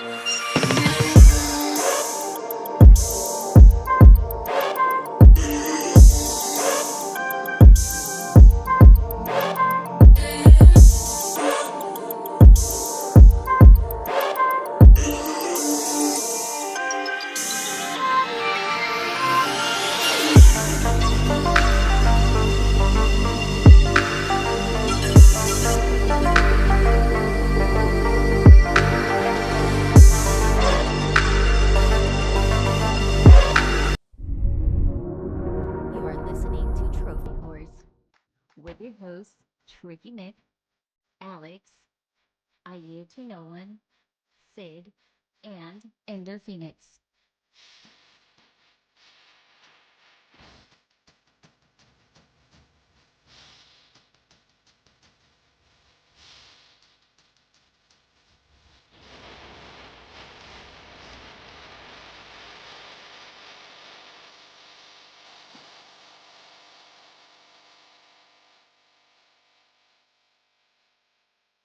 With your hosts, Tricky Nick, Alex, I Yield to No One, Sid, and Ender Phoenix.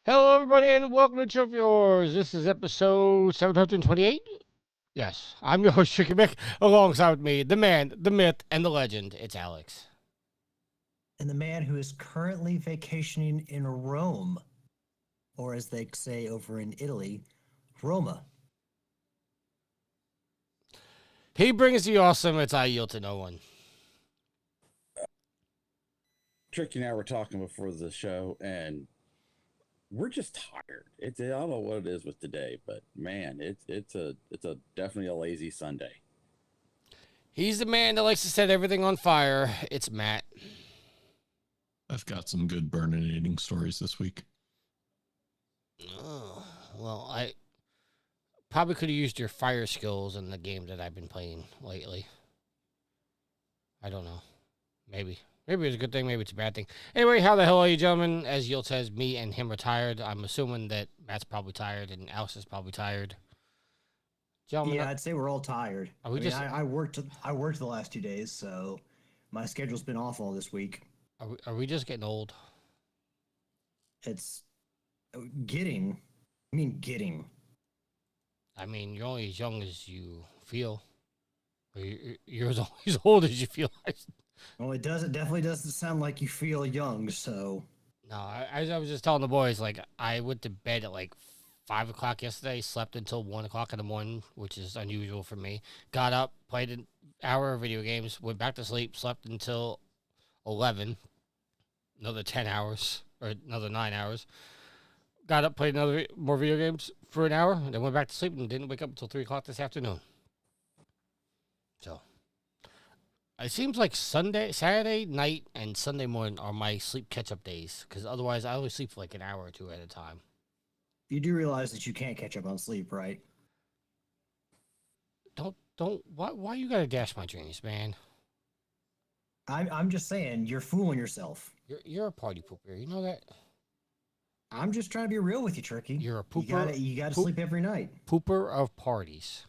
Hello, everybody, and welcome to Trophy Wars. This is episode 728. Yes, I'm your host, Tricky Mick. Alongside with me, the man, the myth, and the legend. It's Alex. And the man who is currently vacationing in Rome, or as they say over in Italy, Roma. He brings the awesome. It's I Yield to No One. Tricky and I were talking before the show, and we're just tired. I don't know what it is with today, but man, it's definitely a lazy Sunday. He's the man that likes to set everything on fire. It's Matt. I've got some good burning stories this week. Oh, well, I probably could have used your fire skills in the game that I've been playing lately. I don't know. Maybe. Maybe it's a good thing, maybe it's a bad thing. Anyway, how the hell are you, gentlemen? As Yield says, me and him are tired. I'm assuming that Matt's probably tired and Alex is probably tired. Gentlemen, Yeah, I'd say we're all tired. I worked the last 2 days, so my schedule's been off all this week. Are we just getting old? It's getting. I mean, getting. I mean, you're only as young as you feel. Or you're as old as you feel. Well, it definitely doesn't sound like you feel young, so. No, I was just telling the boys, like, I went to bed at like 5 o'clock yesterday, slept until 1 o'clock in the morning, which is unusual for me. Got up, played an hour of video games, went back to sleep, slept until 11, another 10 hours, or another 9 hours. Got up, played more video games for an hour, and then went back to sleep and didn't wake up until 3 o'clock this afternoon. So, it seems like Saturday night and Sunday morning are my sleep catch-up days, because otherwise I only sleep for like an hour or two at a time. You do realize that you can't catch up on sleep, right? Why you gotta dash my dreams, man? I'm just saying, you're fooling yourself. You're a party pooper, you know that? I'm just trying to be real with you, Tricky. You're a pooper. You gotta sleep every night. Pooper of parties.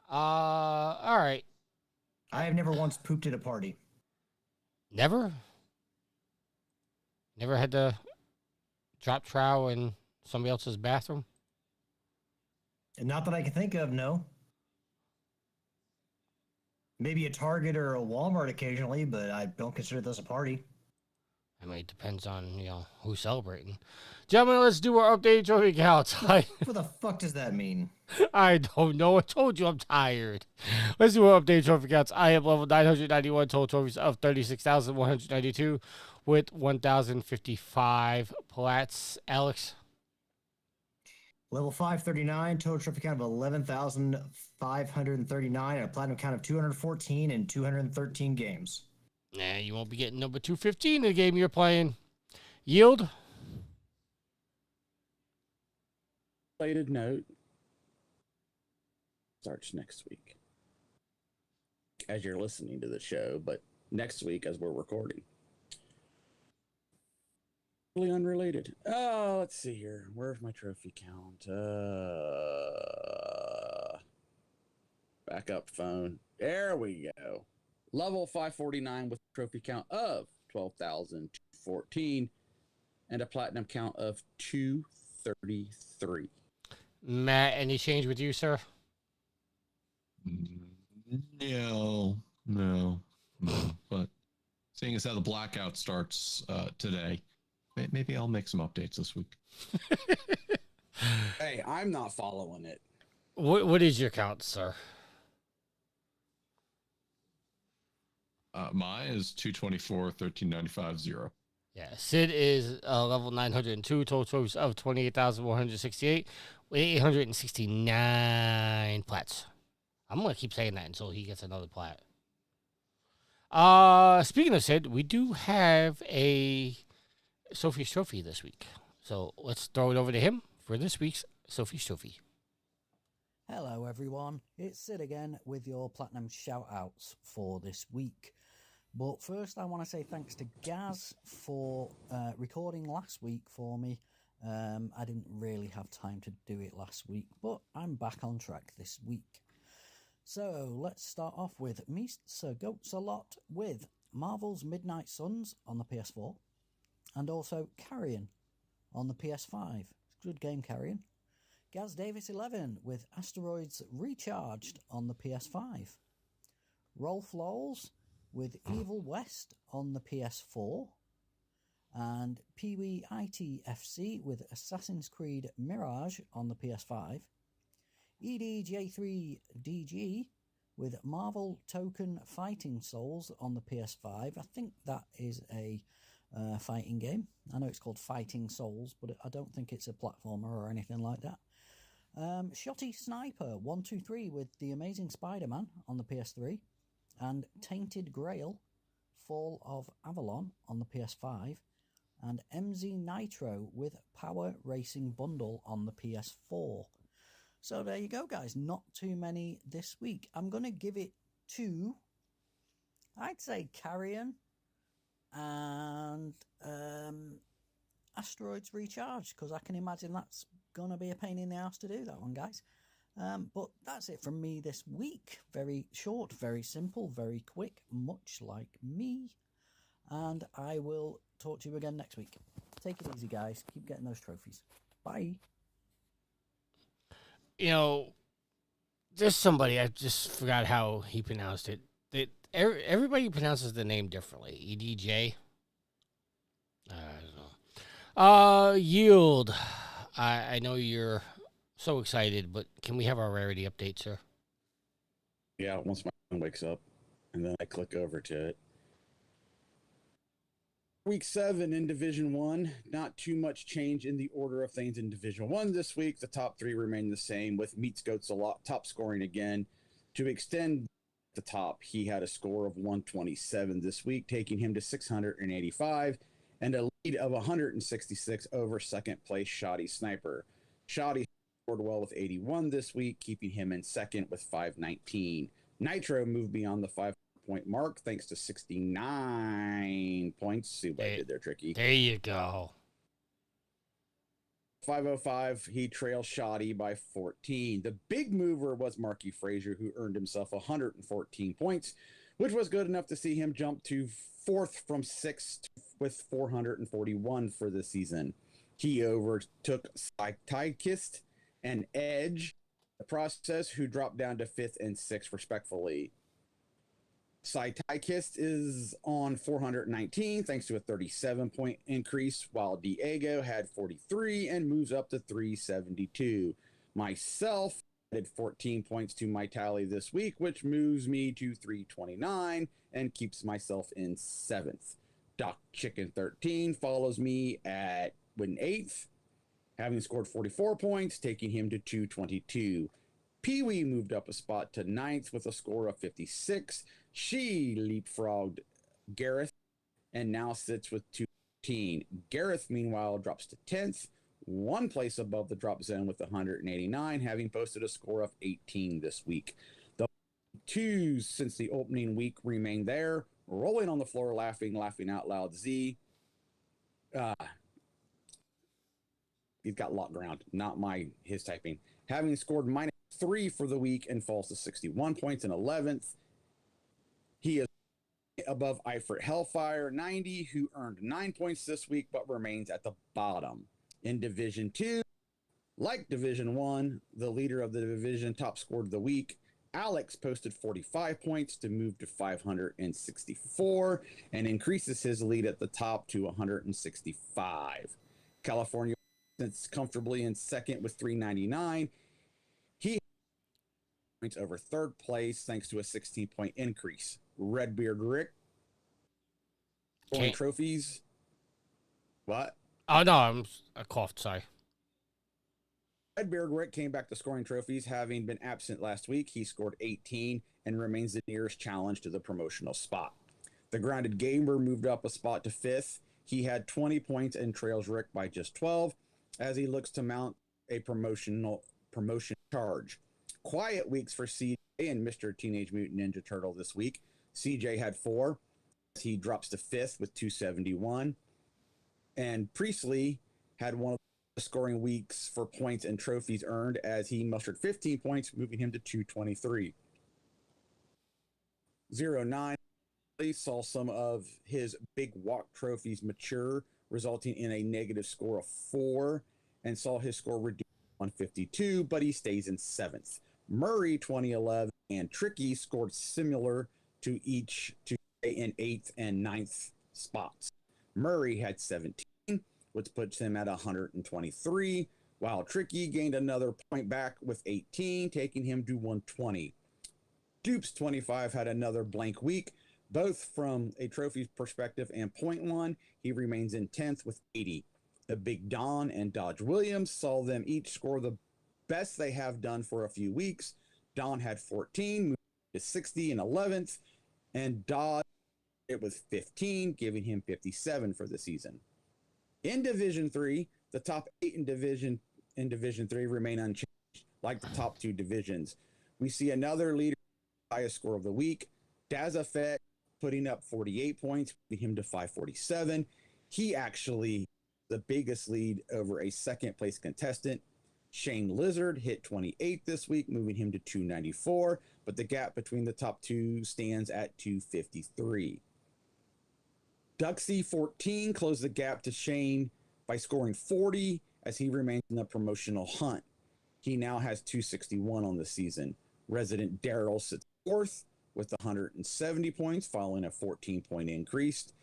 All right. I have never once pooped at a party. Never? Never had to drop trowel in somebody else's bathroom? And not that I can think of, no. Maybe a Target or a Walmart occasionally, but I don't consider this a party. I mean, it depends on, who's celebrating. Gentlemen, let's do our updated trophy counts. What the fuck does that mean? I don't know. I told you I'm tired. Let's do our updated trophy counts. I have level 991, total trophies of 36,192 with 1,055 plats. Alex? Level 539, total trophy count of 11,539, and a platinum count of 214 and 213 games. Nah, you won't be getting number 215 in the game you're playing. Yield? Related note starts next week as you're listening to the show, but next week as we're recording. Really unrelated. Oh, let's see here. Where's my trophy count? Backup phone. There we go. Level 549 with a trophy count of 12,214 and a platinum count of 233. Matt, any change with you, sir? No, no, no. But seeing as how the blackout starts today, maybe I'll make some updates this week. Hey, I'm not following it. What is your count, sir? Mine is 224, 1395, 0. Yeah, Sid is level 902, total trophies of 28,168 with 869 plats. I'm going to keep saying that until he gets another plat. Speaking of Sid, we do have a Sophie's Trophy this week. So let's throw it over to him for this week's Sophie's Trophy. Hello everyone, it's Sid again with your Platinum shout-outs for this week. But first I want to say thanks to Gaz for recording last week for me. I didn't really have time to do it last week, but I'm back on track this week. So let's start off with Mr. Goats a Lot with Marvel's Midnight Suns on the PS4 and also Carrion on the PS5. Good game, Carrion. Gaz Davis 11 with Asteroids Recharged on the PS5. Rolf Lowles with Evil West on the PS4. And Pee-wee ITFC with Assassin's Creed Mirage on the PS5. EDJ3DG with Marvel Token Fighting Souls on the PS5. I think that is a fighting game. I know it's called Fighting Souls, but I don't think it's a platformer or anything like that. Shotty Sniper 123 with The Amazing Spider-Man on the PS3. And Tainted Grail Fall of Avalon on the PS5. And MZ Nitro with Power Racing Bundle on the PS4. So there you go, guys. Not too many this week. I'm going to give it to, I'd say, Carrion and Asteroids Recharged, because I can imagine that's going to be a pain in the ass to do that one, guys. But that's it from me this week. Very short, very simple, very quick, much like me. And I will talk to you again next week. Take it easy, guys. Keep getting those trophies. Bye. You know, there's somebody, I just forgot how he pronounced it. Everybody pronounces the name differently. EDJ? I don't know. Yield. I know you're so excited, but can we have our rarity update, sir? Yeah, once my phone wakes up, and then I click over to it. Week 7 in Division 1. Not too much change in the order of things in Division 1 this week. The top 3 remain the same, with Meats Goats a lot top scoring again. To extend the top, he had a score of 127 this week, taking him to 685 and a lead of 166 over second place Shoddy Sniper. Shoddy scored well with 81 this week, keeping him in second with 519. Nitro moved beyond the 5-point mark thanks to 69 points. See what I did there, Tricky. There you go. 505, he trails Shoddy by 14. The big mover was Marky Frazier, who earned himself 114 points, which was good enough to see him jump to 4th from 6th with 441 for the season. He overtook Psychikist and Edge, the process, who dropped down to 5th and 6th respectfully. Psychikist is on 419 thanks to a 37-point increase, while Diego had 43 and moves up to 372. Myself added 14 points to my tally this week, which moves me to 329 and keeps myself in 7th. Doc Chicken 13 follows me at 8th, having scored 44 points, taking him to 222. Pee-wee moved up a spot to 9th with a score of 56. She leapfrogged Gareth and now sits with 218. Gareth, meanwhile, drops to 10th, one place above the drop zone with 189, having posted a score of 18 this week. The twos since the opening week remain there, rolling on the floor, laughing out loud. Z. He's got locked ground, not his typing. Having scored -3 for the week and falls to 61 points in 11th. He is above Eifert Hellfire 90, who earned 9 points this week but remains at the bottom. In Division 2, Like Division 1, the leader of the division top scored of the week, Alex posted 45 points to move to 564 and increases his lead at the top to 165. California sits comfortably in second with 399. He points over third place thanks to a 16-point increase. Redbeard Rick scoring Can't. trophies. What? Oh no, I coughed. Sorry. Redbeard Rick came back to scoring trophies, having been absent last week. He scored 18 and remains the nearest challenge to the promotional spot. The Grounded Gamer moved up a spot to fifth. He had 20 points and trails Rick by just 12 as he looks to mount a promotion charge. Quiet weeks for CJ and Mr. Teenage Mutant Ninja Turtle this week. CJ had 4. He drops to fifth with 271. And Priestley had one of the scoring weeks for points and trophies earned as he mustered 15 points, moving him to 223. 09 saw some of his big walk trophies mature, resulting in a negative score of 4, and saw his score reduced to 152, but he stays in 7th. Murray 2011 and Tricky scored similar to each to stay in 8th and 9th spots. Murray had 17, which puts him at 123, while Tricky gained another point back with 18, taking him to 120. Dupes 25 had another blank week, both from a trophy perspective and point one. He remains in 10th with 80. The Big Don and Dodge Williams saw them each score the best they have done for a few weeks. Don had 14, moved to 60 in 11th, and Dodge it with 15, giving him 57 for the season. In Division 3, the top 8 in Division 3 remain unchanged, like the top 2 divisions. We see another leader, highest score of the week, Dazafet, putting up 48 points, moving him to 547. He actually the biggest lead over a second place contestant. Shane Lizard hit 28 this week, moving him to 294, but the gap between the top 2 stands at 253. Duxie 14 closed the gap to Shane by scoring 40 as he remains in the promotional hunt. He now has 261 on the season. Resident Daryl sits 4th with 170 points, following a 14-point increase.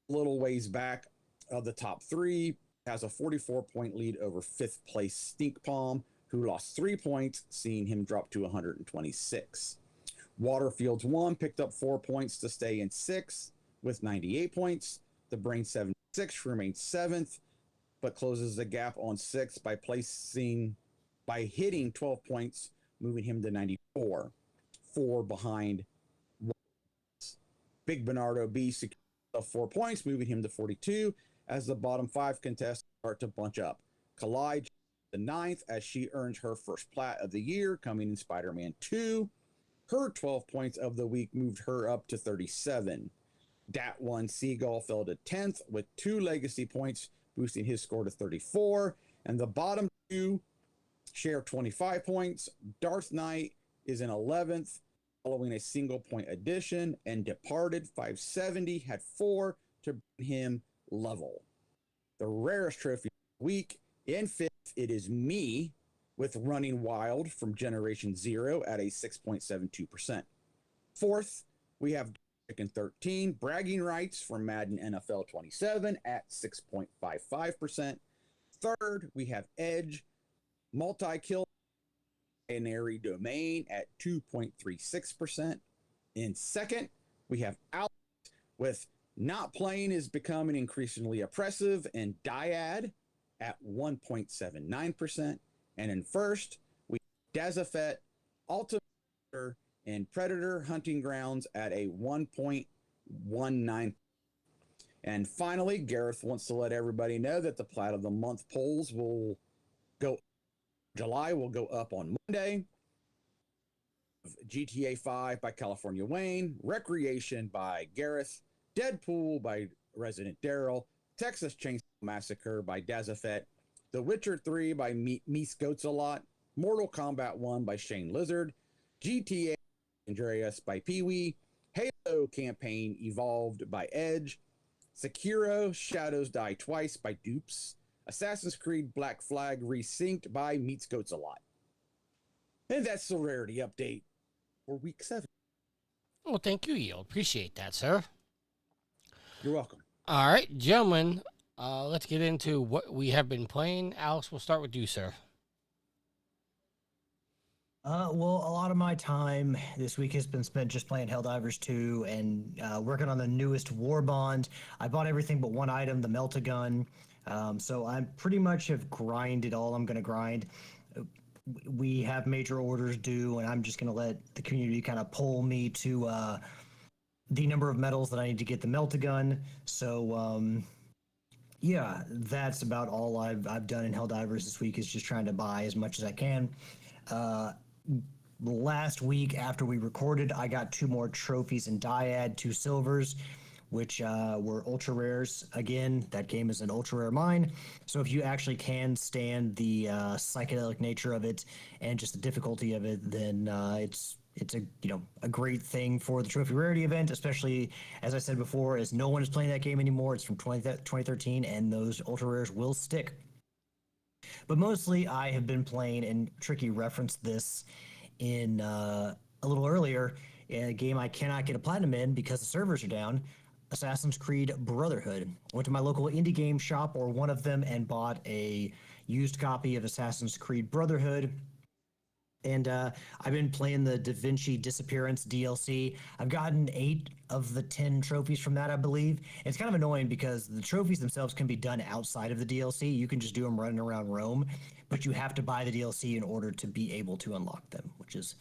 Little ways back of the top 3 has a 44-point lead over 5th place Stink Palm, who lost 3 points, seeing him drop to 126. Waterfields 1 picked up 4 points to stay in 6th with 98 points. The Brain 76 remains 7th, but closes the gap on 6th by hitting 12 points, moving him to 94. 4 behind. Big Bernardo B secured 4 points, moving him to 42 as the bottom 5 contestants start to bunch up. Collide the 9th as she earns her first plat of the year, coming in Spider-Man 2. Her 12 points of the week moved her up to 37. Dat1 Seagull fell to 10th with 2 legacy points, boosting his score to 34. And the bottom 2 share 25 points. Darth Knight is in 11th, following a single point addition, and Departed 570 had 4 to bring him level. The rarest trophy of the week. In 5th, it is me with Running Wild from Generation 0 at a 6.72%. 4th, we have Chicken 13, Bragging Rights from Madden NFL 27 at 6.55%. 3rd, we have Edge, Multi-Kill Binary Domain at 2.36%. In 2nd, we have Alex with Not Playing is Becoming Increasingly Oppressive and Dyad at 1.79%. And in 1st, we have Dazafet, Ultimate and Predator Hunting Grounds at a 1.19. And finally, Gareth wants to let everybody know that the Plat of the Month polls will go July will go up on Monday. GTA 5 by California Wayne, Recreation by Gareth, Deadpool by Resident Daryl, Texas Chainsaw Massacre by Dazafet, The Witcher 3 by Meese Goats a Lot, Mortal Kombat 1 by Shane Lizard, GTA Andreas by Pee-wee, Halo Campaign Evolved by Edge, Sekiro Shadows Die Twice by Dupes, Assassin's Creed Black Flag Resynced by Meets Goats a Lot. And that's the rarity update for week 7. Well, thank you, Yield. Appreciate that, sir. You're welcome. All right, gentlemen, let's get into what we have been playing. Alex, we'll start with you, sir. Well, a lot of my time this week has been spent just playing Helldivers 2 and working on the newest War Bond. I bought everything but one item, the Melt-A-Gun. So I pretty much have grinded all I'm going to grind. We have major orders due, and I'm just going to let the community kind of pull me to the number of medals that I need to get the Melt-A-Gun. So, yeah, that's about all I've done in Helldivers this week, is just trying to buy as much as I can. Last week after we recorded, I got 2 more trophies in Dyad, 2 silvers, which were ultra rares. Again, that game is an ultra rare mine, so if you actually can stand the psychedelic nature of it and just the difficulty of it, then it's a great thing for the trophy rarity event, especially, as I said before, as no one is playing that game anymore. It's from 2013, and those ultra rares will stick. But mostly I have been playing, and Tricky referenced this in a little earlier, in a game I cannot get a platinum in because the servers are down, Assassin's Creed Brotherhood. I went to my local indie game shop, or one of them, and bought a used copy of Assassin's Creed Brotherhood. And I've been playing the Da Vinci Disappearance DLC. I've gotten 8 of the 10 trophies from that, I believe. It's kind of annoying because the trophies themselves can be done outside of the DLC. You can just do them running around Rome, but you have to buy the DLC in order to be able to unlock them, which is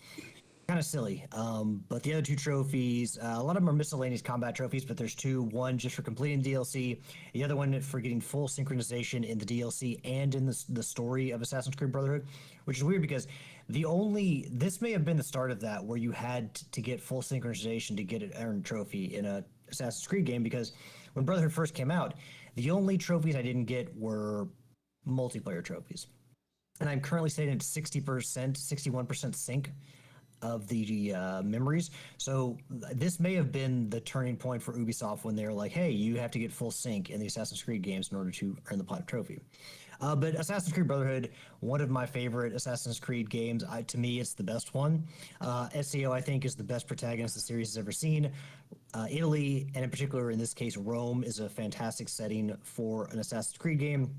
kind of silly. But the other 2 trophies, a lot of them are miscellaneous combat trophies, but there's 2. One just for completing DLC, the other one for getting full synchronization in the DLC and in the story of Assassin's Creed Brotherhood, which is weird because this may have been the start of that, where you had to get full synchronization to get an earned trophy in a Assassin's Creed game, because when Brotherhood first came out, the only trophies I didn't get were multiplayer trophies. And I'm currently sitting at 60%, 61% sync of the memories. So this may have been the turning point for Ubisoft, when they're like, hey, you have to get full sync in the Assassin's Creed games in order to earn the platinum trophy. But Assassin's Creed Brotherhood, one of my favorite Assassin's Creed games. To me, it's the best one. SEO, I think, is the best protagonist the series has ever seen. Italy, and in particular, in this case, Rome, is a fantastic setting for an Assassin's Creed game.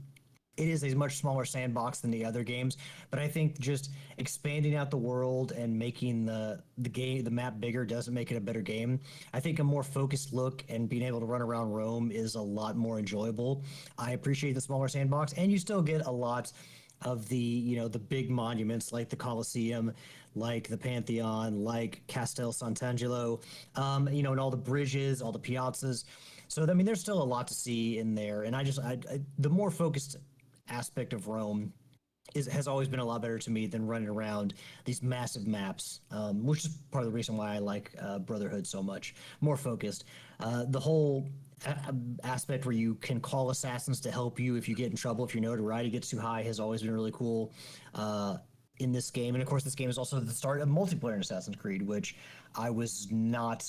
It is a much smaller sandbox than the other games, but I think just expanding out the world and making the map bigger doesn't make it a better game. I think a more focused look and being able to run around Rome is a lot more enjoyable. I appreciate the smaller sandbox, and you still get a lot of the big monuments like the Colosseum, like the Pantheon, like Castel Sant'Angelo, and all the bridges, all the piazzas. So I mean, there's still a lot to see in there, and the more focused aspect of Rome has always been a lot better to me than running around these massive maps, which is part of the reason why I like Brotherhood so much. More focused. The whole aspect where you can call assassins to help you if you get in trouble, if your notoriety gets too high, has always been really cool in this game. And of course, this game is also the start of multiplayer in Assassin's Creed, which I was not...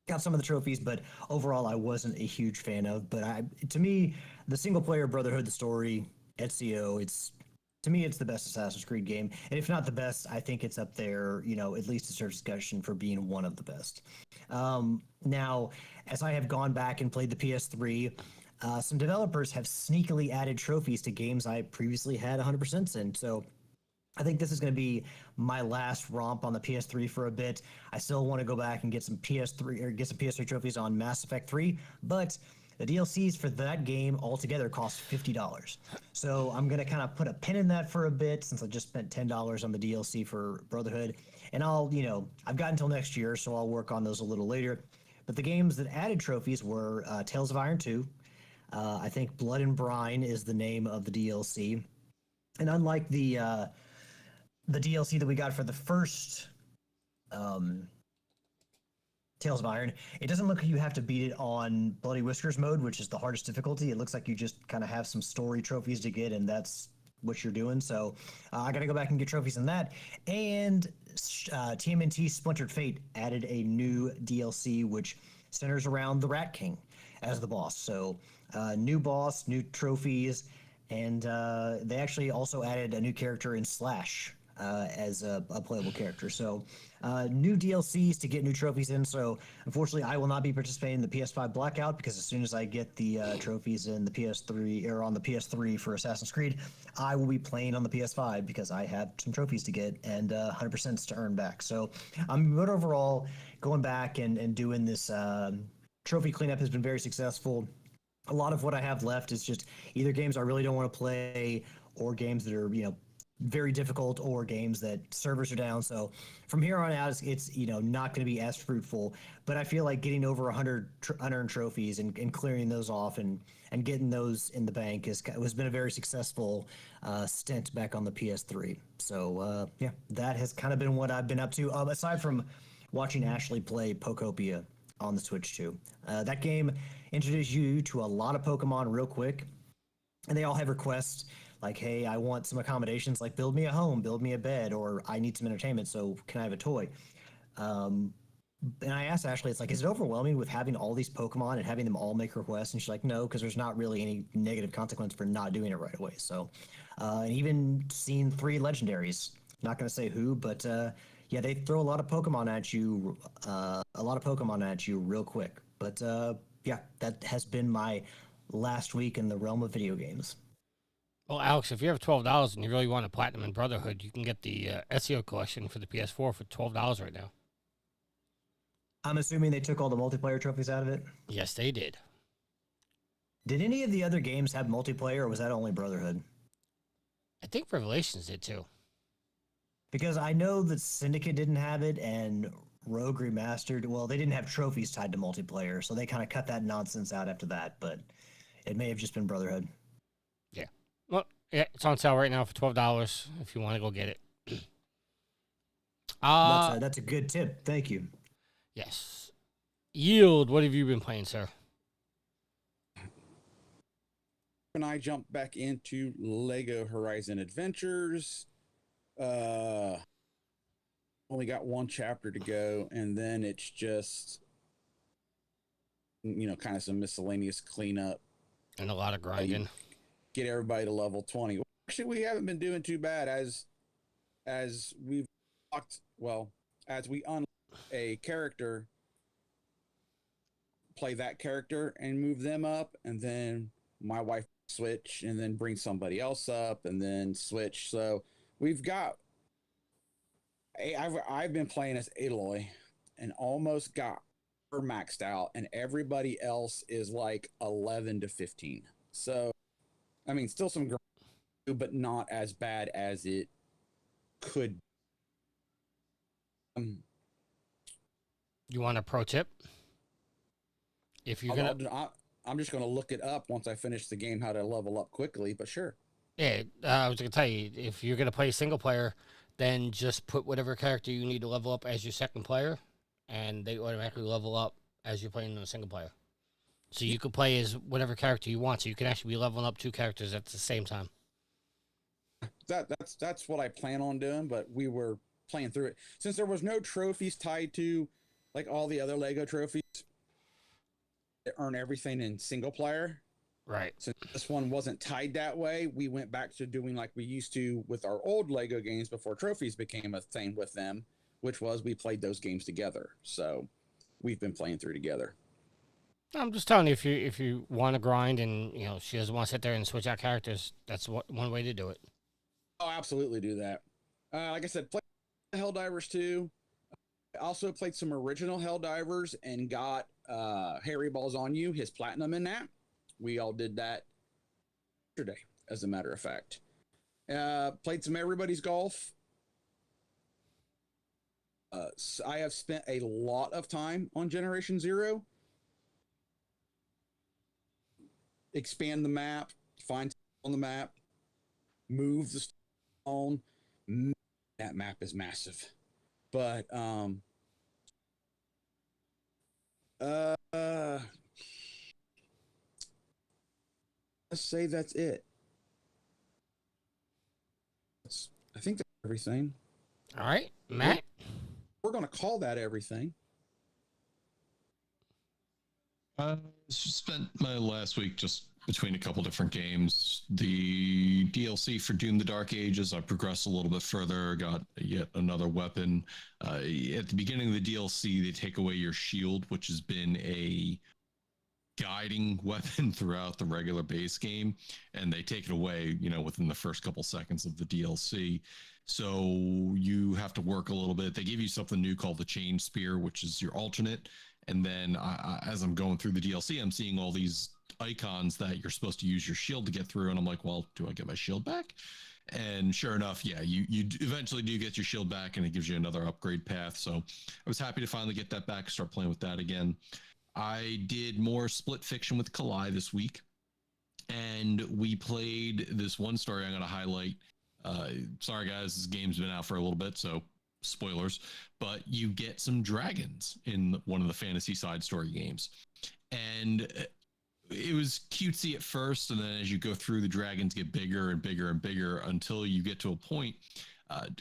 got some of the trophies, but overall I wasn't a huge fan of. But to me, the single player Brotherhood, the story, Ezio, to me it's the best Assassin's Creed game. And if not the best, I think it's up there, at least a certain discussion for being one of the best. Now, as I have gone back and played the PS3, some developers have sneakily added trophies to games I previously had 100% in. So I think this is going to be my last romp on the PS3 for a bit. I still want to go back and get some PS3 trophies on Mass Effect 3, but the DLCs for that game altogether cost $50. So I'm going to kind of put a pin in that for a bit, since I just spent $10 on the DLC for Brotherhood. And I've got until next year, so I'll work on those a little later. But the games that added trophies were Tales of Iron 2. I think Blood and Brine is the name of the DLC. And unlike the DLC that we got for the first Tales of Iron, it doesn't look like you have to beat it on Bloody Whiskers mode, which is the hardest difficulty. It looks like you just kind of have some story trophies to get, and that's what you're doing. So I got to go back and get trophies in that. And TMNT Splintered Fate added a new DLC, which centers around the Rat King. as the boss. So new boss, new trophies, and they actually also added a new character in Slash as a playable character. So new DLCs to get new trophies in. So unfortunately, I will not be participating in the PS5 Blackout because as soon as I get the trophies in the PS3 or on the PS3 for Assassin's Creed, I will be playing on the PS5 because I have some trophies to get and 100% to earn back. So but overall, going back and doing this trophy cleanup has been very successful. A lot of what I have left is just either games I really don't want to play or games that are, very difficult or games that servers are down. So from here on out, it's not going to be as fruitful. But I feel like getting over 100 unearned trophies and clearing those off and getting those in the bank has been a very successful stint back on the PS3. So yeah, that has kind of been what I've been up to. Aside from watching Ashley play Pokopia on the Switch too. That game introduced you to a lot of Pokemon real quick, and they all have requests like, "Hey, I want some accommodations, like build me a home, build me a bed, or I need some entertainment. So can I have a toy?" Um, and I asked Ashley, it's like, is it overwhelming with having all these Pokemon and having them all make requests? And she's like, no, because there's not really any negative consequence for not doing it right away. So, and even seeing 3 legendaries, not going to say who, but yeah, they throw a lot of Pokemon at you real quick. But yeah, that has been my last week in the realm of video games. Well, Alex, if you have $12 and you really want a Platinum and Brotherhood, you can get the SEO collection for the PS4 for $12 right now. I'm assuming they took all the multiplayer trophies out of it. Yes, they did. Did any of the other games have multiplayer, or was that only Brotherhood? I think Revelations did too. Because I know that Syndicate didn't have it, and Rogue Remastered, well, they didn't have trophies tied to multiplayer, so they kind of cut that nonsense out after that, but it may have just been Brotherhood. Yeah. Well, yeah, it's on sale right now for $12 if you want to go get it. That's a good tip. Thank you. Yes. Yield, what have you been playing, sir? When I jumped back into Lego Horizon Adventures, only got 1 chapter to go, and then it's just, kind of some miscellaneous cleanup. And a lot of grinding. Get everybody to level 20. Actually, we haven't been doing too bad as we've talked. Well, as we unlock a character, play that character and move them up, and then my wife switch and then bring somebody else up and then switch. So we've got I've been playing as Aloy and almost got her maxed out, and everybody else is like 11 to 15. So I mean, still some but not as bad as it could. You want a pro tip? If you're I'm just gonna look it up once I finish the game how to level up quickly. But sure. Yeah, I was gonna tell you, if you're gonna play single player, then just put whatever character you need to level up as your second player, and they automatically level up as you're playing in a single player. So you can play as whatever character you want. So you can actually be leveling up 2 characters at the same time. That's what I plan on doing, but we were playing through it since there was no trophies tied to like all the other Lego trophies that earn everything in single player. Right. Since this one wasn't tied that way, we went back to doing like we used to with our old Lego games before trophies became a thing with them, which was we played those games together. So we've been playing through together. I'm just telling you, if you want to grind and she doesn't want to sit there and switch out characters, that's one way to do it. Oh, absolutely do that. Like I said, play Helldivers 2. I also played some original Helldivers and got Harry Balls on You, his platinum in that. We all did that yesterday, as a matter of fact. Played some Everybody's Golf. I have spent a lot of time on Generation Zero. Expand the map, find on the map, move the stone. That map is massive. But let's say that's it. I think that's everything. All right, Matt. We're going to call that everything. I spent my last week just between a couple different games. The DLC for Doom: The Dark Ages, I progressed a little bit further, got yet another weapon. At the beginning of the DLC, they take away your shield, which has been a guiding weapon throughout the regular base game, and they take it away, within the first couple seconds of the DLC. So you have to work a little bit. They give you something new called the Chain Spear, which is your alternate. And then as I'm going through the DLC, I'm seeing all these icons that you're supposed to use your shield to get through. And I'm like, well, do I get my shield back? And sure enough, yeah, you eventually do get your shield back, and it gives you another upgrade path. So I was happy to finally get that back, start playing with that again. I did more split fiction with Kalai this week, and we played this one story I'm going to highlight. Sorry, guys, this game's been out for a little bit, so spoilers, but you get some dragons in one of the fantasy side story games. And it was cutesy at first, and then as you go through, the dragons get bigger and bigger and bigger until you get to a point.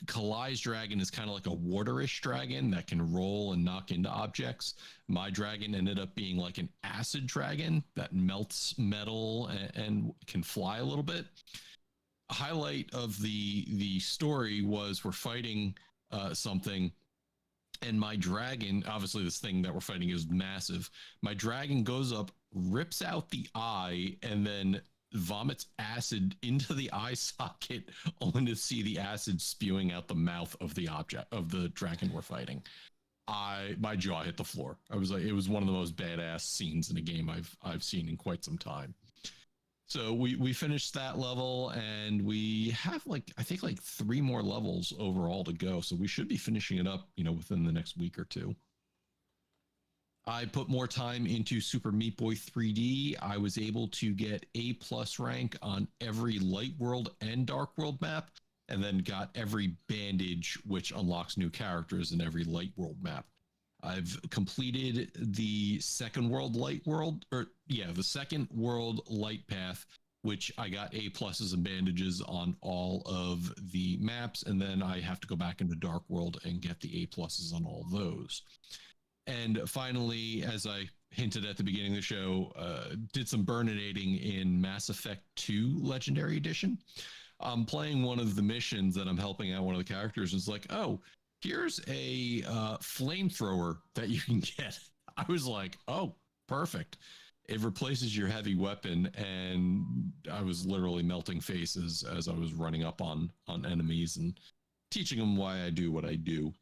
Kalai's dragon is kind of like a waterish dragon that can roll and knock into objects. My dragon ended up being like an acid dragon that melts metal and can fly a little bit. A highlight of the story was we're fighting something, and my dragon, obviously this thing that we're fighting is massive. My dragon goes up, rips out the eye, and then vomits acid into the eye socket, only to see the acid spewing out the mouth of the object of the dragon we're fighting. My jaw hit the floor. I was like, it was one of the most badass scenes in a game I've seen in quite some time. So we finished that level, and we have I think 3 more levels overall to go. So we should be finishing it up, within the next week or two. I put more time into Super Meat Boy 3D. I was able to get A+ rank on every Light World and Dark World map, and then got every bandage, which unlocks new characters in every Light World map. I've completed the second world light world, the second world light path, which I got A+ and bandages on all of the maps, and then I have to go back into Dark World and get the A+ on all those. And finally, as I hinted at the beginning of the show, did some burninating in Mass Effect 2 Legendary Edition. I'm playing one of the missions that I'm helping out one of the characters. It's like, oh, here's a flamethrower that you can get. I was like, oh, perfect. It replaces your heavy weapon, and I was literally melting faces as I was running up on enemies and teaching them why I do what I do.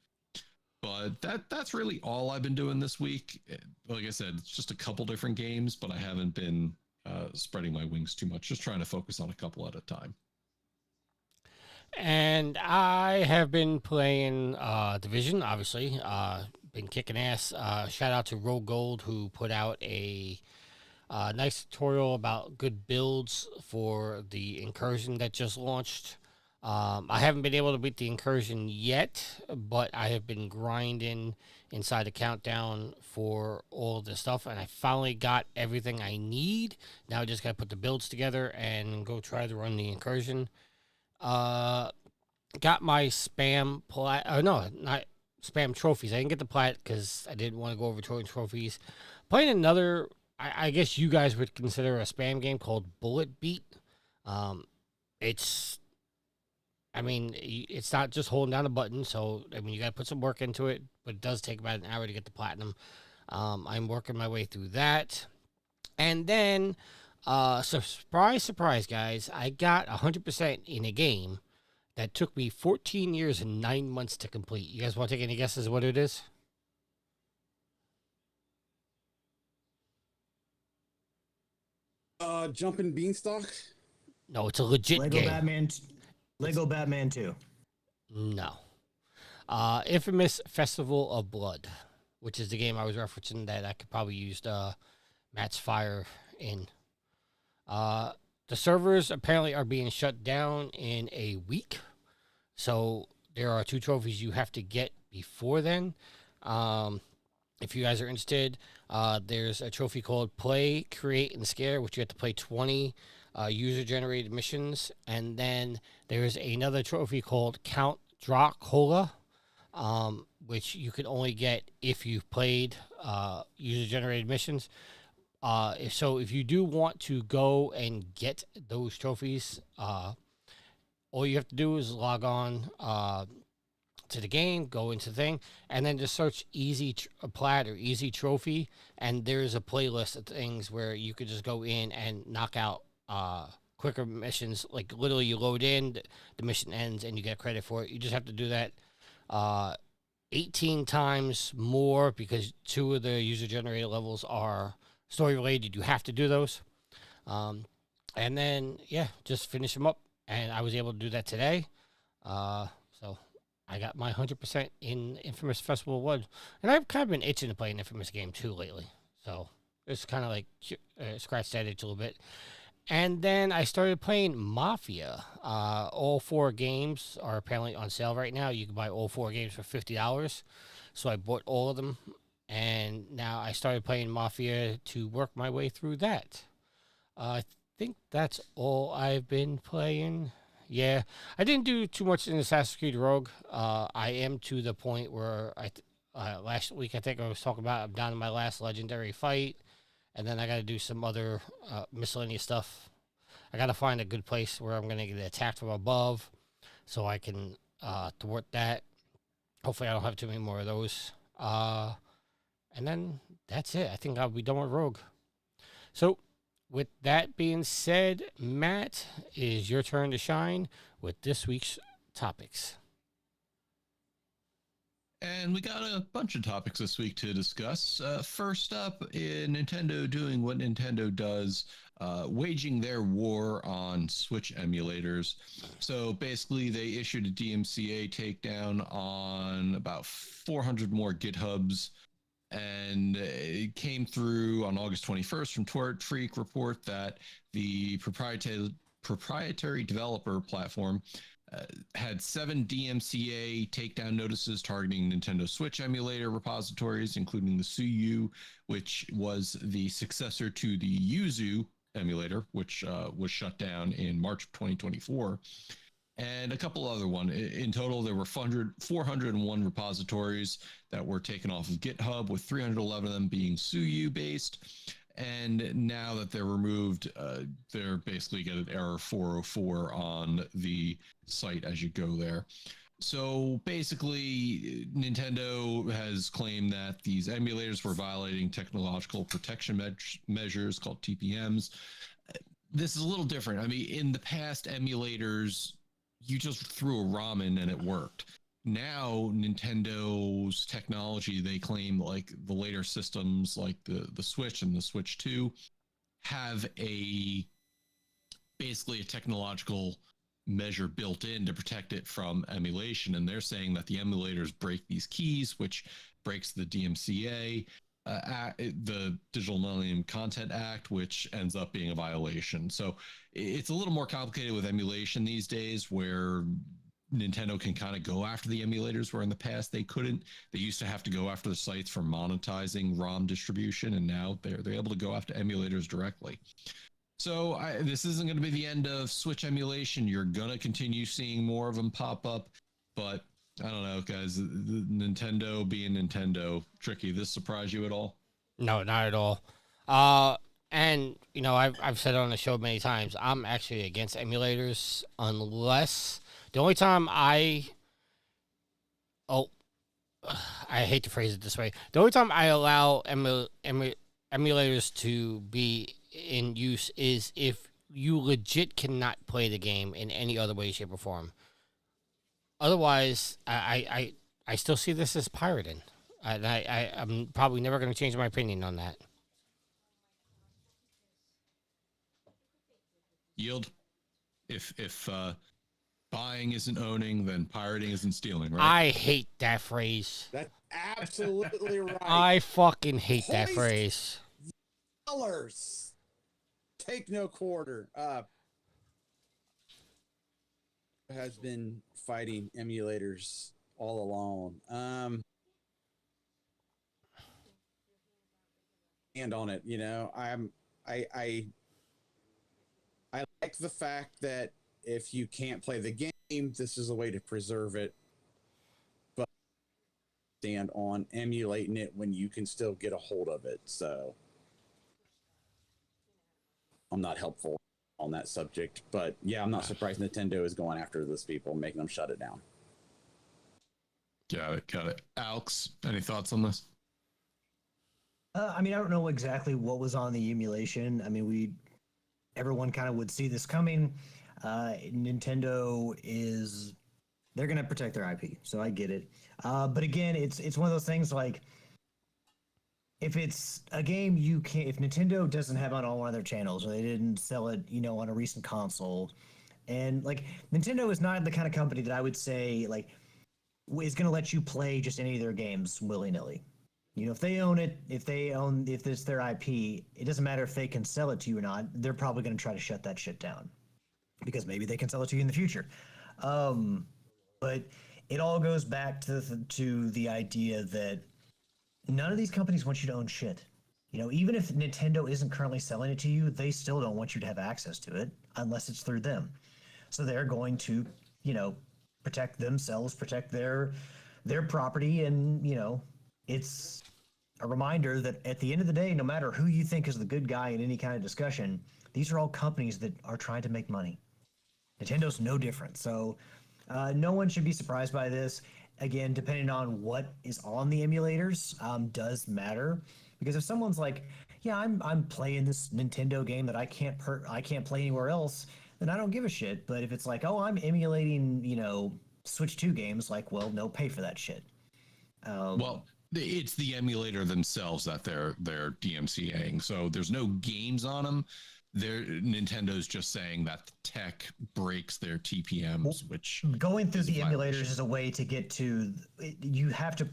But that's really all I've been doing this week. Like I said, it's just a couple different games, but I haven't been spreading my wings too much, just trying to focus on a couple at a time. And I have been playing Division, obviously. Been kicking ass. Shout out to Rogue Gold, who put out a nice tutorial about good builds for the incursion that just launched. I haven't been able to beat the incursion yet, but I have been grinding inside the countdown for all this stuff, and I finally got everything I need. Now I just got to put the builds together and go try to run the incursion. Got my spam not spam trophies. I didn't get the plat because I didn't want to go over trophies. Playing another, I guess you guys would consider a spam game called Bullet Beat. It's not just holding down a button, so you got to put some work into it, but it does take about an hour to get the platinum. I'm working my way through that. And then, surprise, guys, I got 100% in a game that took me 14 years and 9 months to complete. You guys want to take any guesses what it is? Jumping Beanstalk? No, it's a legit Lego game. Batman 2. No. Infamous Festival of Blood, which is the game I was referencing that I could probably use Matt's Fire in. The servers apparently are being shut down in a week, so there are 2 trophies you have to get before then. If you guys are interested, there's a trophy called Play, Create, and Scare, which you have to play 20 user-generated missions, and then there's another trophy called Count Dracula, which you can only get if you've played user-generated missions. if you do want to go and get those trophies, all you have to do is log on to the game, go into the thing, and then just search easy plat or easy trophy, and there's a playlist of things where you could just go in and knock out quicker missions. Like literally, you load in, the mission ends, and you get credit for it. You just have to do that 18 times more because 2 of the user generated levels are story related. You have to do those. And then, yeah, just finish them up. And I was able to do that today. So I got my 100% in Infamous Festival Wood. And I've kind of been itching to play an Infamous game too lately. So it's kind of like scratched that itch a little bit. And then I started playing Mafia. All 4 games are apparently on sale right now. You can buy all 4 games for $50. So I bought all of them. And now I started playing Mafia to work my way through that. I think that's all I've been playing. Yeah, I didn't do too much in Assassin's Creed Rogue. I am to the point where last week I think I was talking about I'm down to my last legendary fight. And then I got to do some other miscellaneous stuff. I got to find a good place where I'm going to get attacked from above so I can thwart that. Hopefully I don't have too many more of those. And then that's it. I think I'll be done with Rogue. So with that being said, Matt, it is your turn to shine with this week's topics. And we got a bunch of topics this week to discuss. First up, Nintendo doing what Nintendo does, waging their war on Switch emulators. So basically, they issued a DMCA takedown on about 400 more GitHubs. And it came through on August 21st from Tort Freak report that the proprietary developer platform had 7 DMCA takedown notices targeting Nintendo Switch emulator repositories, including the Suyu, which was the successor to the Yuzu emulator, which was shut down in March of 2024. And a couple other one. In total, there were 401 repositories that were taken off of GitHub, with 311 of them being Suyu based. And now that they're removed, they're basically get an error 404 on the site as you go there. So basically, Nintendo has claimed that these emulators were violating technological protection measures called TPMs. This is a little different. I mean, in the past, emulators, you just threw a ROM in and it worked. Now Nintendo's technology, they claim, like the later systems like the Switch and the Switch 2 have basically a technological measure built in to protect it from emulation. And they're saying that the emulators break these keys, which breaks the DMCA, the Digital Millennium Content Act, which ends up being a violation. So it's a little more complicated with emulation these days, where Nintendo can kind of go after the emulators, where in the past they couldn't. They used to have to go after the sites for monetizing ROM distribution, and now they're able to go after emulators directly. So this isn't going to be the end of Switch emulation. You're going to continue seeing more of them pop up, but I don't know, guys. The Nintendo being Nintendo, Tricky, this surprise you at all? No, not at all. And you know, I've said it on the show many times, I'm actually against emulators unless the only time I hate to phrase it this way. The only time I allow emulators to be in use is if you legit cannot play the game in any other way, shape, or form. Otherwise, I still see this as pirating. And I'm probably never going to change my opinion on that. Yield. If buying isn't owning, then pirating isn't stealing, right? I hate that phrase. That's absolutely right. I fucking hate that phrase. Dollars. Take no quarter. Has been fighting emulators all along. And on it, you know, I like the fact that if you can't play the game, this is a way to preserve it. But stand on emulating it when you can still get a hold of it. So helpful on that subject. But yeah, I'm not surprised Nintendo is going after those people, making them shut it down. Got it. Alex, any thoughts on this? I mean, I don't know exactly what was on the emulation. I mean, everyone kind of would see this coming. Nintendo is they're gonna protect their IP, so I get it. But again, it's one of those things like if it's a game you can't, if Nintendo doesn't have it on one of their channels or they didn't sell it, on a recent console, and like Nintendo is not the kind of company that I would say like is gonna let you play just any of their games willy nilly. If they own it, if it's their IP, it doesn't matter if they can sell it to you or not. They're probably going to try to shut that shit down because maybe they can sell it to you in the future. But it all goes back to the idea that none of these companies want you to own shit. Even if Nintendo isn't currently selling it to you, they still don't want you to have access to it unless it's through them. So they're going to, protect themselves, protect their property, and it's a reminder that at the end of the day, no matter who you think is the good guy in any kind of discussion, these are all companies that are trying to make money. Nintendo's no different. So no one should be surprised by this. Again, depending on what is on the emulators, does matter. Because if someone's like, yeah, I'm playing this Nintendo game that I can't play anywhere else, then I don't give a shit. But if it's like, oh, I'm emulating, Switch 2 games, like, well, no, pay for that shit. Well, it's the emulator themselves that they're DMCAing. So there's no games on them. Nintendo's just saying that the tech breaks their TPMs, which going through the emulators is a way to get to. You have to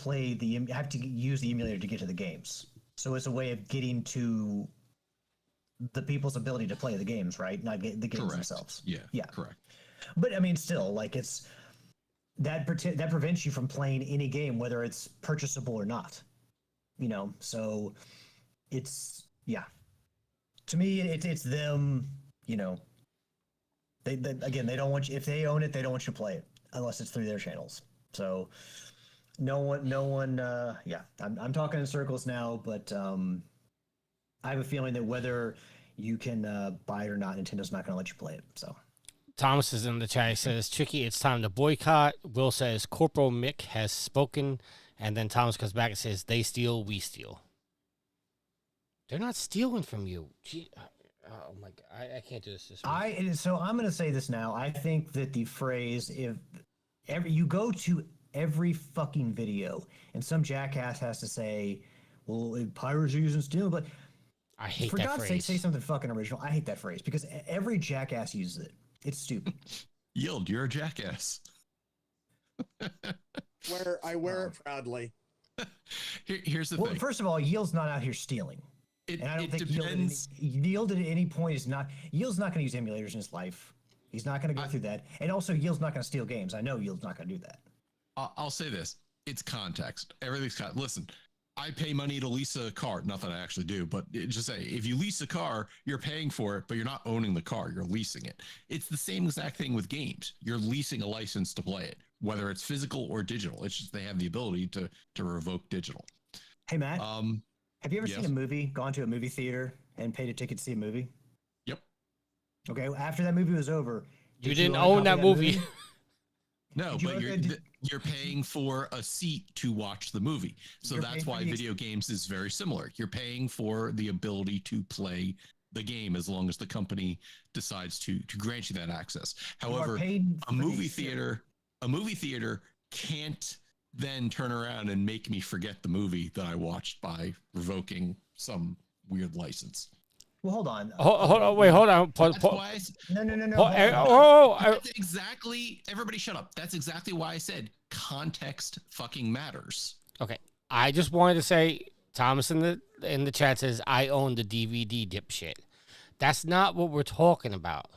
use the emulator to get to the games. So it's a way of getting to the people's ability to play the games, right? Not the games correct. Themselves. Yeah, correct. But I mean, still, like it's. That prevents you from playing any game, whether it's purchasable or not. So it's to me, it's them. They again, they don't want you if they own it, they don't want you to play it unless it's through their channels. So no one. I'm talking in circles now, but I have a feeling that whether you can buy it or not, Nintendo's not going to let you play it. So. Thomas is in the chat. He says, Tricky, it's time to boycott. Will says, Corporal Mick has spoken. And then Thomas comes back and says, they steal, we steal. They're not stealing from you. Gee, oh, my God. I can't do this week. So I'm going to say this now. I think that the phrase, if you go to every fucking video and some jackass has to say, well, if pirates are using stealing, but I hate for that God's phrase. sake, say something fucking original. I hate that phrase because every jackass uses it. It's stupid. Yield, you're a jackass. I wear it proudly. Here's the thing. First of all, Yield's not out here stealing. And I don't think Yield at any point is not. Yield's not going to use emulators in his life. He's not going to go through that. And also, Yield's not going to steal games. I know Yield's not going to do that. I'll say this. It's context. Everything's context. Listen, I pay money to lease a car. Not that I actually do, but just say if you lease a car, you're paying for it, but you're not owning the car. You're leasing it. It's the same exact thing with games. You're leasing a license to play it, whether it's physical or digital. It's just they have the ability to revoke digital. Hey, Matt. Have you ever seen a movie, gone to a movie theater and paid a ticket to see a movie? Yep. Okay. After that movie was over, you didn't own that movie. No, but you're paying for a seat to watch the movie. So that's why video games is very similar. You're paying for the ability to play the game as long as the company decides to grant you that access. However, a movie theater can't then turn around and make me forget the movie that I watched by revoking some weird license. Well, hold on. Hold on. Wait, hold on. No. That's exactly. Everybody, shut up. That's exactly why I said context fucking matters. Okay, I just wanted to say, Thomas in the chat says I own the DVD dipshit. That's not what we're talking about.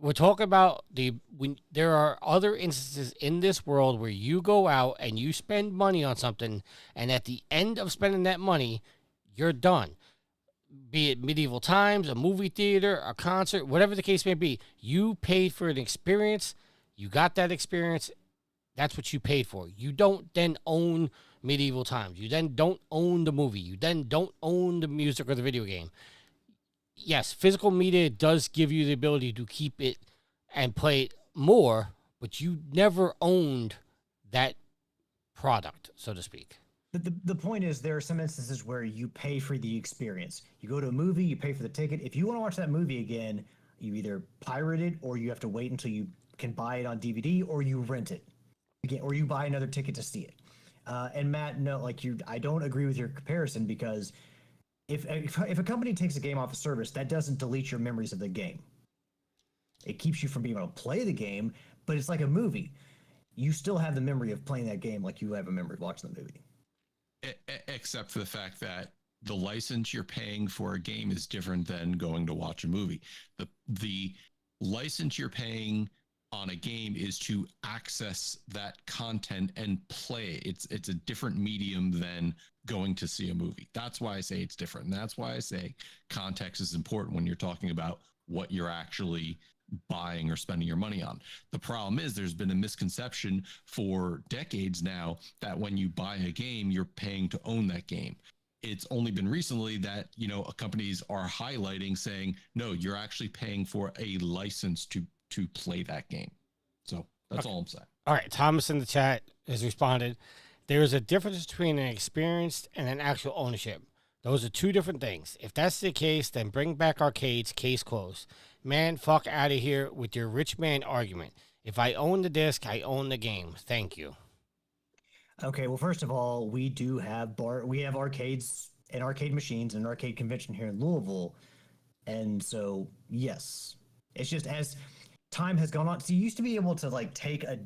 We're talking about when there are other instances in this world where you go out and you spend money on something, and at the end of spending that money, you're done. Be it medieval times, a movie theater, a concert, whatever the case may be, you paid for an experience. You got that experience. That's what you paid for. You don't then own medieval times. You then don't own the movie. You then don't own the music or the video game. yes, physical media does give you the ability to keep it and play it more, but you never owned that product, so to speak. The point is, there are some instances where you pay for the experience. You go to a movie, you pay for the ticket. If you want to watch that movie again, you either pirate it or you have to wait until you can buy it on DVD, or you rent it again, or you buy another ticket to see it. And Matt, no, like you, I don't agree with your comparison, because if a company takes a game off a service, that doesn't delete your memories of the game. It keeps you from being able to play the game, but it's like a movie. You still have the memory of playing that game, like you have a memory of watching the movie. Except for the fact that the license you're paying for a game is different than going to watch a movie. The license you're paying on a game is to access that content and play. It's a different medium than going to see a movie. That's why I say it's different. And that's why I say context is important when you're talking about what you're actually buying or spending your money on. The problem is there's been a misconception for decades now that when you buy a game, you're paying to own that game. It's only been recently that, companies are highlighting saying, no, you're actually paying for a license to play that game. So that's all I'm saying. All right. Thomas in the chat has responded. There is a difference between an experienced and an actual ownership. Those are two different things. If that's the case, then bring back arcades, case closed. Man, fuck out of here with your rich man argument. If I own the disc, I own the game. Thank you. Okay, well, first of all, we do have we have arcades and arcade machines and an arcade convention here in Louisville, and so yes, it's just as time has gone on. So you used to be able to like take a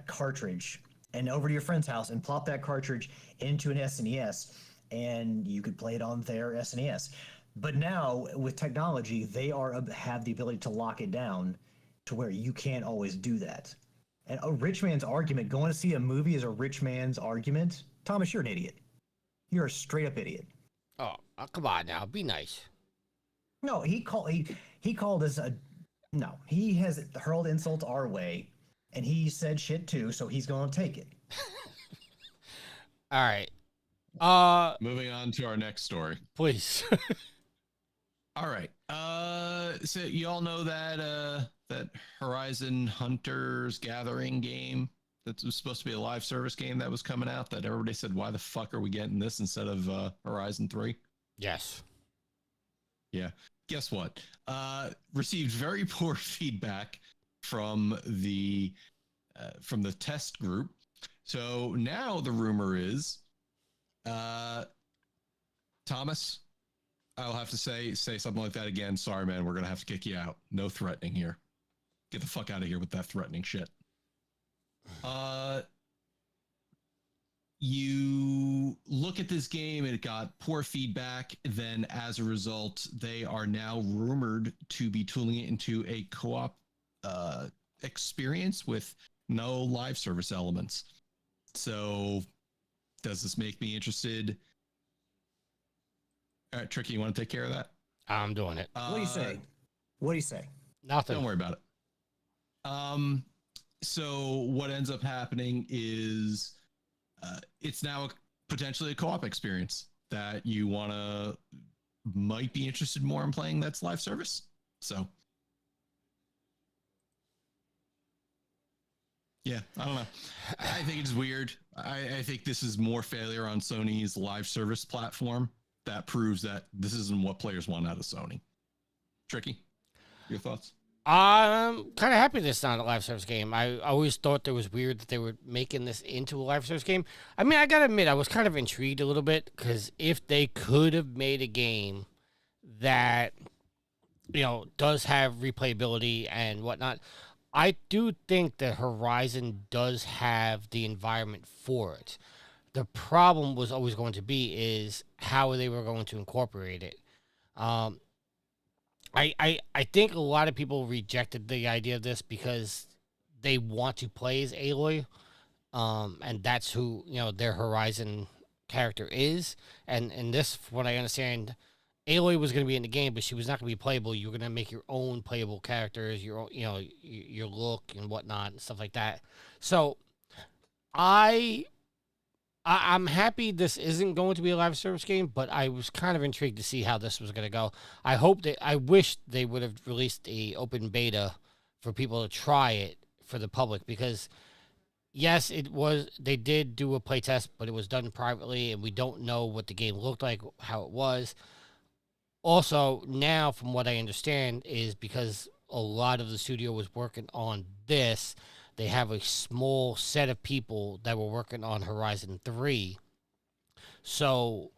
cartridge and over to your friend's house and plop that cartridge into an SNES, and you could play it on their SNES. But now with technology, they have the ability to lock it down to where you can't always do that. And a rich man's argument, going to see a movie is a rich man's argument. Thomas, you're an idiot. You're a straight up idiot. Oh, come on now. Be nice. No, he called us a no. He has hurled insults our way, and he said shit too, so he's going to take it. All right. Moving on to our next story. Please. All right. So you all know that that Horizon Hunters Gathering game that was supposed to be a live service game that was coming out that everybody said, why the fuck are we getting this instead of Horizon 3? Yes. Yeah. Guess what? Received very poor feedback from the test group. So now the rumor is, Thomas, I'll have to say something like that again. Sorry, man. We're going to have to kick you out. No threatening here. Get the fuck out of here with that threatening shit. You look at this game, it got poor feedback. Then as a result, they are now rumored to be tooling it into a co-op experience with no live service elements. So does this make me interested? All right, Tricky, you want to take care of that? I'm doing it. What do you say? What do you say? Nothing. Don't worry about it. So what ends up happening is it's now potentially a co-op experience that you might be interested more in playing that's live service. So yeah, I don't know. I think it's weird. I think this is more failure on Sony's live service platform that proves that this isn't what players want out of Sony. Tricky, your thoughts? I'm kind of happy this is not a live service game. I always thought it was weird that they were making this into a live service game. I mean, I gotta admit, I was kind of intrigued a little bit, because if they could have made a game that, does have replayability and whatnot, I do think that Horizon does have the environment for it. The problem was always going to be is how they were going to incorporate it. I think a lot of people rejected the idea of this because they want to play as Aloy, and that's who their Horizon character is. And this, from what I understand, Aloy was going to be in the game, but she was not going to be playable. You were going to make your own playable characters, your own, your look and whatnot and stuff like that. So I'm I'm happy this isn't going to be a live service game, but I was kind of intrigued to see how this was going to go. I wish they would have released a open beta for people to try it for the public, because yes, they did do a playtest, but it was done privately, and we don't know what the game looked like, how it was. Also, now, from what I understand, is because a lot of the studio was working on this, they have a small set of people that were working on Horizon 3. So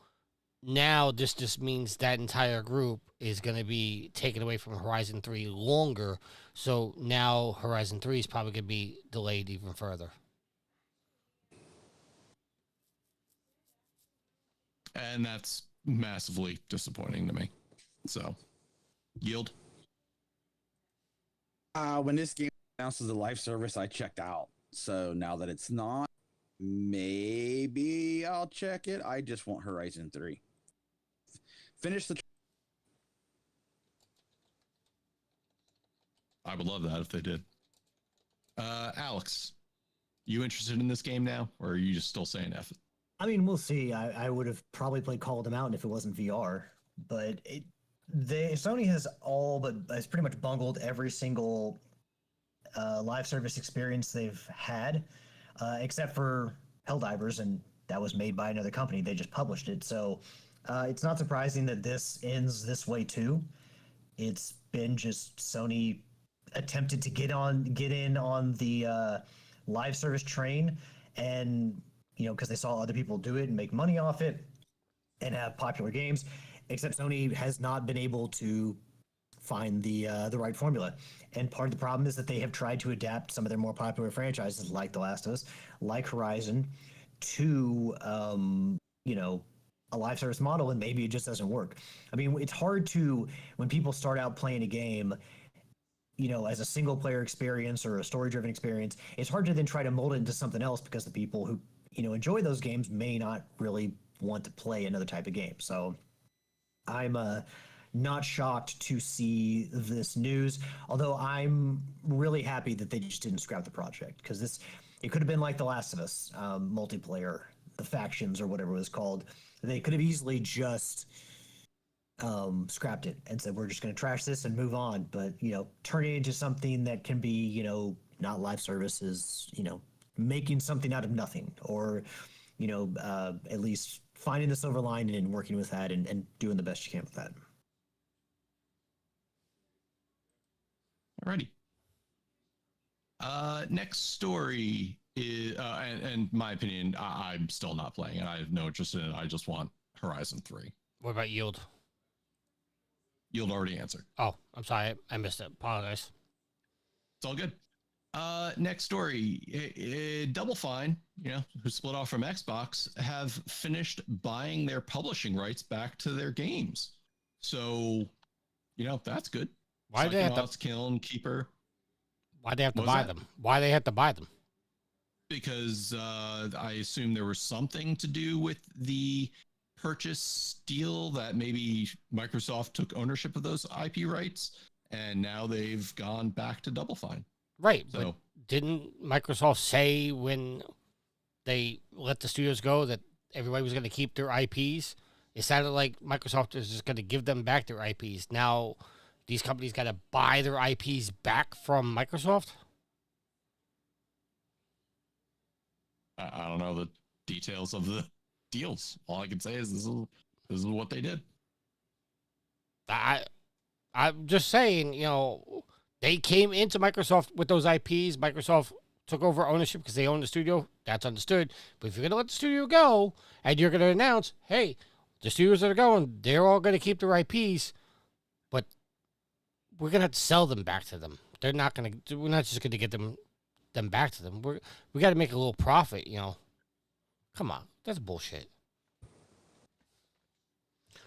now this just means that entire group is going to be taken away from Horizon 3 longer. So now Horizon 3 is probably going to be delayed even further. And that's massively disappointing to me. So, yield. When this game announced as a live service, I checked out. So now that it's not, maybe I'll check it. I just want Horizon 3. Finish the. I would love that if they did. Alex, you interested in this game now, or are you just still saying F it? I mean, we'll see. I would have probably played Call of the Mountain if it wasn't VR, but Sony has pretty much bungled every single live service experience they've had, except for Helldivers, and that was made by another company. They just published it, so it's not surprising that this ends this way too. It's been just Sony attempted to get in on the live service train, and because they saw other people do it and make money off it and have popular games, except Sony has not been able to find the right formula. And part of the problem is that they have tried to adapt some of their more popular franchises, like The Last of Us, like Horizon, to a live service model, and maybe it just doesn't work. I mean, it's hard to, when people start out playing a game, as a single player experience or a story driven experience, it's hard to then try to mold it into something else, because the people who enjoy those games may not really want to play another type of game. So I'm not shocked to see this news, although I'm really happy that they just didn't scrap the project, because it could have been like The Last of Us multiplayer, the factions or whatever it was called. They could have easily just scrapped it and said, we're just going to trash this and move on. But turn it into something that can be not live services, making something out of nothing, or at least finding the silver lining and working with that and doing the best you can with that. Alrighty. Next story is, and my opinion, I'm still not playing, and I have no interest in it. I just want Horizon 3. What about Yield? Yield already answered. Oh, I'm sorry. I missed it. Apologize. It's all good. Next story. Double Fine, who split off from Xbox, have finished buying their publishing rights back to their games. So, that's good. Why do they have to Kiln Keeper? Why they have to buy them? Why they have to buy them? Because I assume there was something to do with the purchase deal that maybe Microsoft took ownership of those IP rights, and now they've gone back to Double Fine. Right. So, but didn't Microsoft say when they let the studios go that everybody was going to keep their IPs? It sounded like Microsoft was just going to give them back their IPs. Now these companies got to buy their IPs back from Microsoft? I don't know the details of the deals. All I can say is this is what they did. I'm just saying, they came into Microsoft with those IPs. Microsoft took over ownership because they own the studio. That's understood. But if you're going to let the studio go and you're going to announce, hey, the studios that are going, they're all going to keep their IPs, but we're going to have to sell them back to them. We're not just going to get them back to them. We got to make a little profit, Come on. That's bullshit.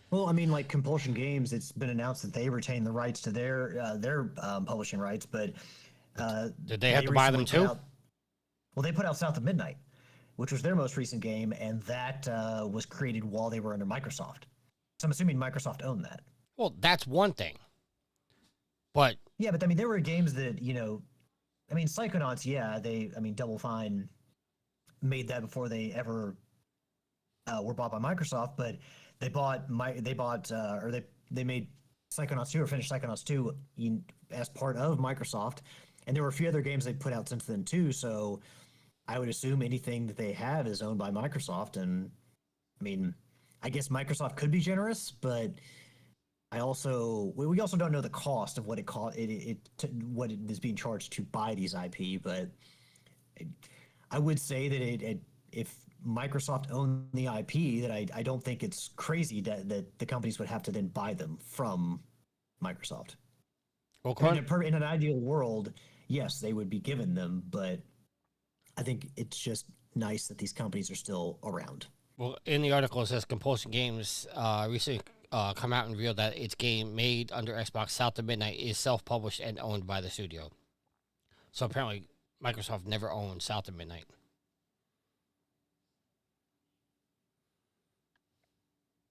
Well, I mean, like Compulsion Games, it's been announced that they retain the rights to their publishing rights, but did they have to buy them too? They put out South of Midnight, which was their most recent game, and that was created while they were under Microsoft. So I'm assuming Microsoft owned that. Well, that's one thing. But yeah, but I mean, there were games that Psychonauts. Yeah, Double Fine made that before they ever were bought by Microsoft, but they made Psychonauts 2 or finished Psychonauts 2 as part of Microsoft, and there were a few other games they put out since then too. So I would assume anything that they have is owned by Microsoft, and I mean, I guess Microsoft could be generous, but we also don't know the cost of what what it is being charged to buy these IP, but I would say that if Microsoft owned the IP, that I don't think it's crazy that the companies would have to then buy them from Microsoft. Well, I mean, in an ideal world, yes, they would be given them, but I think it's just nice that these companies are still around. Well, in the article, it says Compulsion Games recently come out and revealed that its game made under Xbox South of Midnight is self-published and owned by the studio. So apparently, Microsoft never owned South of Midnight.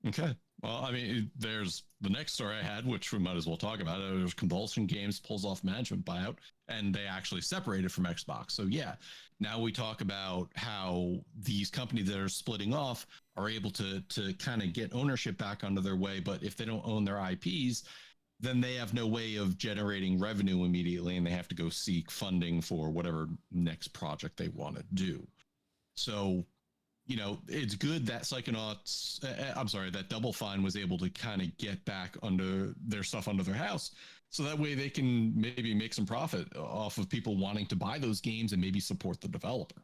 Okay. Well, I mean, there's the next story I had, which we might as well talk about. It was Compulsion Games pulls off management buyout, and they actually separated from Xbox. So yeah, now we talk about how these companies that are splitting off are able to kind of get ownership back under their way. But if they don't own their IPs, then they have no way of generating revenue immediately, and they have to go seek funding for whatever next project they want to do. So, you know, it's good that that Double Fine was able to kind of get back under their stuff under their house. So that way they can maybe make some profit off of people wanting to buy those games and maybe support the developer.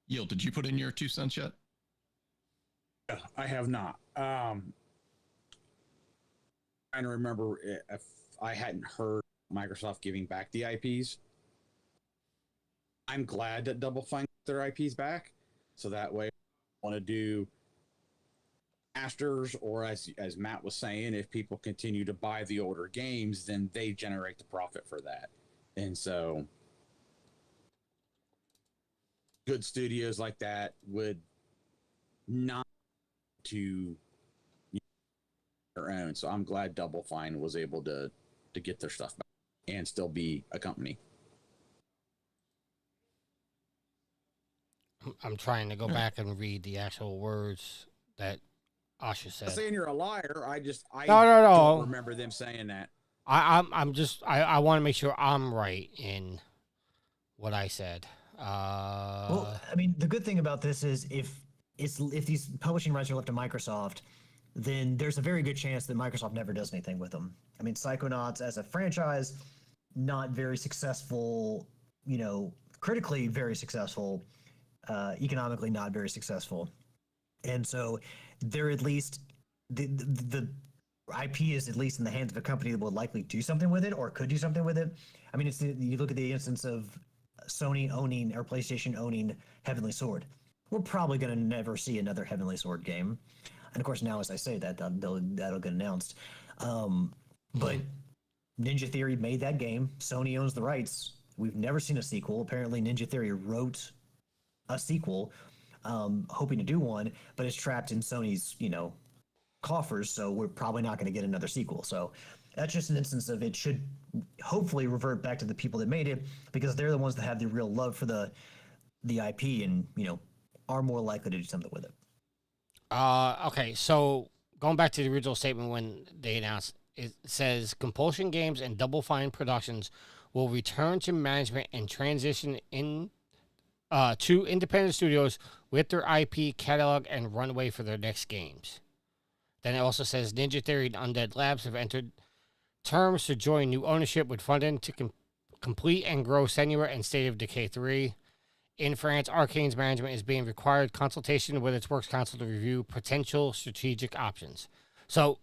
Yield, did you put in your 2 cents yet? I have not. Trying to remember if I hadn't heard Microsoft giving back the IPs. I'm glad that Double Fine got their IPs back, so that way, I want to do masters, or as Matt was saying, if people continue to buy the older games, then they generate the profit for that, and so good studios like that would not to their own. So I'm glad Double Fine was able to get their stuff back and still be a company. I'm trying to go back and read the actual words that Asha said. I'm saying you're a liar. I No. don't remember them saying that. I want to make sure I'm right in what I said. Well, I mean, the good thing about this is if these publishing rights are left to Microsoft, then there's a very good chance that Microsoft never does anything with them. I mean, Psychonauts as a franchise, not very successful, you know, critically very successful, economically not very successful. And so they're at least, the IP is at least in the hands of a company that will likely do something with it or could do something with it. I mean, you look at the instance of Sony owning or PlayStation owning Heavenly Sword. We're probably going to never see another Heavenly Sword game. And of course, now as I say that, that'll get announced. But Ninja Theory made that game. Sony owns the rights. We've never seen a sequel. Apparently, Ninja Theory wrote a sequel, hoping to do one, but it's trapped in Sony's, you know, coffers. So we're probably not going to get another sequel. So that's just an instance of it should hopefully revert back to the people that made it, because they're the ones that have the real love for the IP and, you know, are more likely to do something with it. Okay, so going back to the original statement when they announced, it says Compulsion Games and Double Fine Productions will return to management and transition in to independent studios with their IP catalog and runway for their next games. Then it also says Ninja Theory and Undead Labs have entered terms to join new ownership with funding to complete and grow Senua and State of Decay 3. In France, Arcane's management is being required consultation with its works council to review potential strategic options. So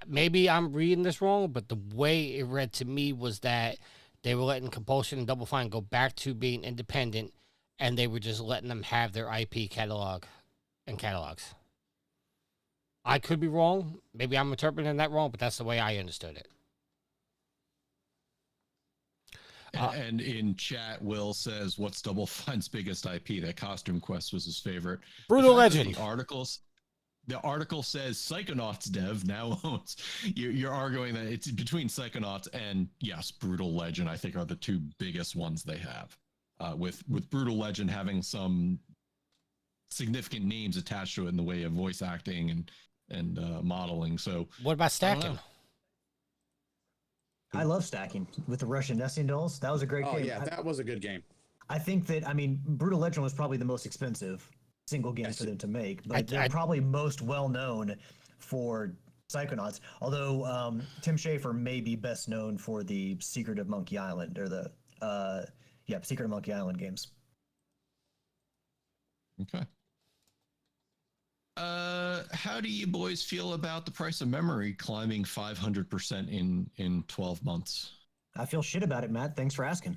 maybe I'm reading this wrong, but the way it read to me was that they were letting Compulsion and Double Fine go back to being independent, and they were just letting them have their IP catalog and catalogs. I could be wrong. Maybe I'm interpreting that wrong, but that's the way I understood it. And in chat, Will says, "What's Double Fine's biggest IP?" That Costume Quest was his favorite. Brutal Legend. The article says Psychonauts dev now owns. You're arguing that it's between Psychonauts and, yes, Brutal Legend, I think, are the two biggest ones they have. With Brutal Legend having some significant names attached to it in the way of voice acting and modeling. So What about I don't stacking? know. I love stacking with the Russian nesting dolls. That was a great Oh game. yeah, that was a good game. I think that, I mean, Brutal Legend was probably the most expensive single game for them to make, but they're probably most well known for Psychonauts. Although Tim Schafer may be best known for the Secret of Monkey Island, or the Secret of Monkey Island games. Okay. How do you boys feel about the price of memory climbing 500% in 12 months? I feel shit about it, Matt. Thanks for asking.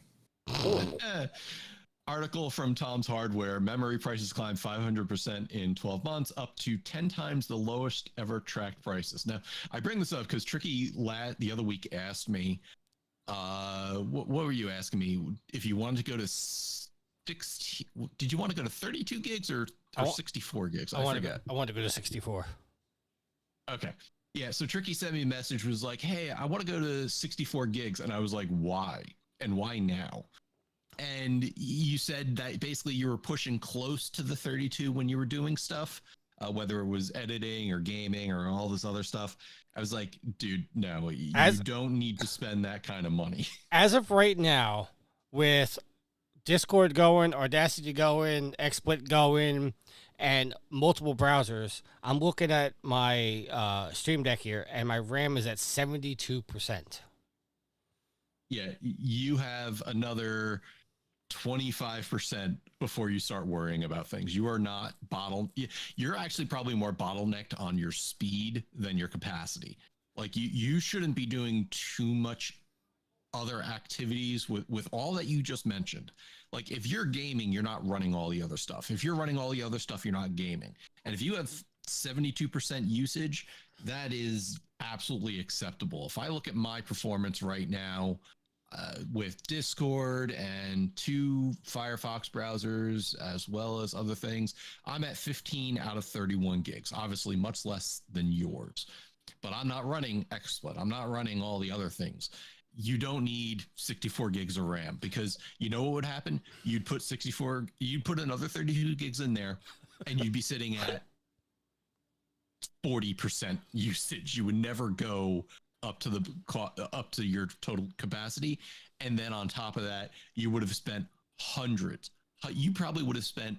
Article from Tom's Hardware: memory prices climbed 500% in 12 months, up to 10 times the lowest ever tracked prices. Now, I bring this up because Tricky the other week asked me, what were you asking me? If you wanted to go to 60, did you want to go to 32 gigs or 64 gigs? I forget. I want to go to 64. Okay. Yeah, so Tricky sent me a message, was like, hey, I want to go to 64 gigs. And I was like, why? And why now? And you said that basically you were pushing close to the 32 when you were doing stuff, whether it was editing or gaming or all this other stuff. I was like, dude, no, you don't need to spend that kind of money. As of right now, with Discord going, Audacity going, XSplit going, and multiple browsers, I'm looking at my Stream Deck here, and my RAM is at 72%. Yeah, you have another 25% before you start worrying about things. You are not you're actually probably more bottlenecked on your speed than your capacity. Like you shouldn't be doing too much other activities with all that you just mentioned. Like if you're gaming, you're not running all the other stuff. If you're running all the other stuff, you're not gaming. And if you have 72% usage, that is absolutely acceptable. If I look at my performance right now, with Discord and 2 Firefox browsers, as well as other things, I'm at 15 out of 31 gigs, obviously much less than yours. But I'm not running XSplit. I'm not running all the other things. You don't need 64 gigs of RAM, because you know what would happen? You'd put another 32 gigs in there, and you'd be sitting at 40% usage. You would never go up to your total capacity. And then on top of that, you would have spent hundreds. You probably would have spent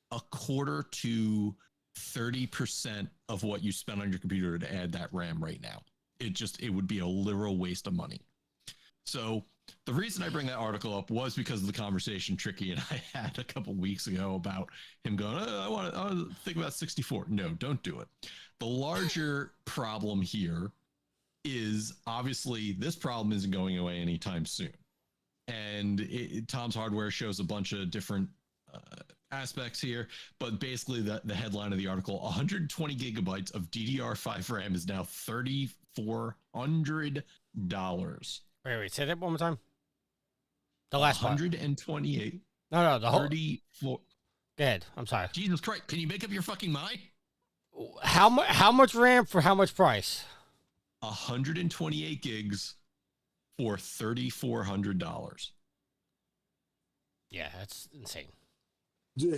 a quarter to 30% of what you spent on your computer to add that RAM right now. It would be a literal waste of money. So the reason I bring that article up was because of the conversation Tricky and I had a couple weeks ago about him going, I want to think about 64. No, don't do it. The larger problem here is obviously this problem isn't going away anytime soon. And Tom's Hardware shows a bunch of different aspects here, but basically the headline of the article: 120 gigabytes of DDR5 RAM is now $3,400. Wait, say that one more time. The last 128. No, the whole 34. Go ahead. I'm sorry. Jesus Christ! Can you make up your fucking mind? How much RAM for how much price? 128 gigs for $3,400. Yeah, that's insane. Yeah.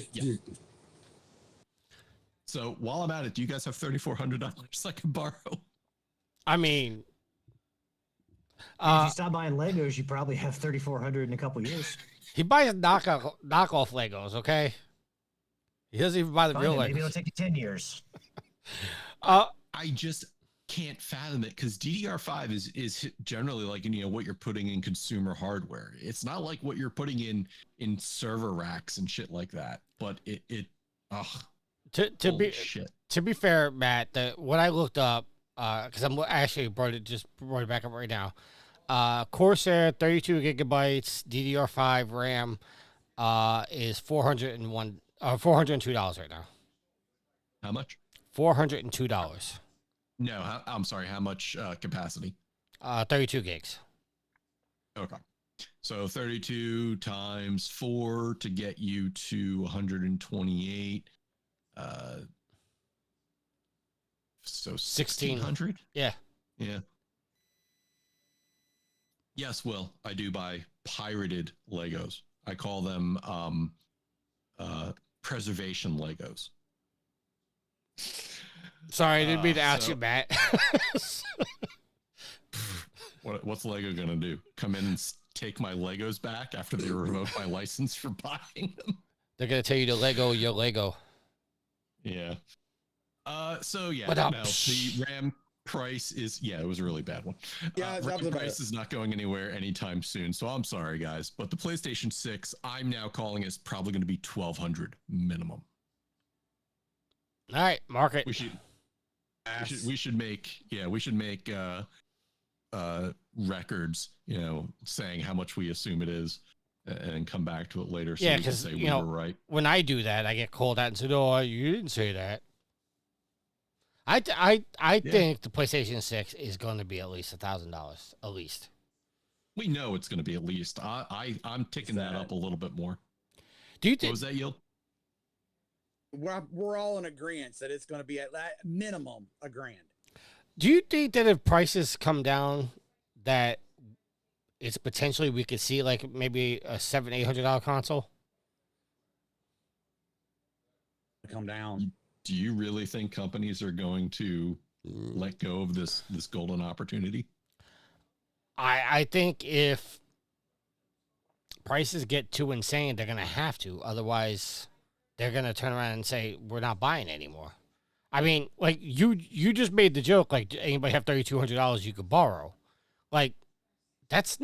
So while I'm at it, do you guys have $3,400 I can borrow? I mean, If you stop buying Legos, you probably have 3,400 in a couple years. he buys knockoff Legos, okay? He doesn't even buy the real Legos. Maybe it'll take you 10 years. I just can't fathom it, because DDR5 is generally like, what you're putting in consumer hardware. It's not like what you're putting in server racks and shit like that. But to be fair, Matt, what I looked up, because I'm actually brought it back up right now. Corsair 32 gigabytes DDR5 RAM is $402 right now. How much? $402. No, I'm sorry. How much capacity? 32 gigs. Okay. So 32 times 4 to get you to 128. So 1,600? Yeah. Yeah. Yes, Will, I do buy pirated Legos. I call them preservation Legos. Sorry, I didn't mean to ask so- you, Matt. What's Lego gonna do? Come in and take my Legos back after they revoke my license for buying them? They're gonna tell you to Lego your Lego. Yeah. So yeah, What up? no, the RAM price is it was a really bad one. Yeah, that was RAM about price it. is not going anywhere anytime soon. So I'm sorry, guys, but the PlayStation 6, I'm now calling is probably going to be $1,200 minimum. All right, mark it. We should make records, saying how much we assume it is, and come back to it later. So Yeah, we can because say we were right. when I do that, I get called out and said, "Oh, you didn't say that." I think the PlayStation 6 is going to be at least $1,000, at least. We know it's going to be at least. I'm ticking that up a little bit more. Do you What think? was that yield? We're all in agreement that it's going to be at that minimum $1,000. Do you think that if prices come down, that it's potentially we could see like maybe a $700-800 console? Come down. Do you really think companies are going to let go of this golden opportunity? I think if prices get too insane, they're gonna have to. Otherwise, they're gonna turn around and say we're not buying anymore. I mean, like you just made the joke. Like, anybody have $3,200 you could borrow? Like, that's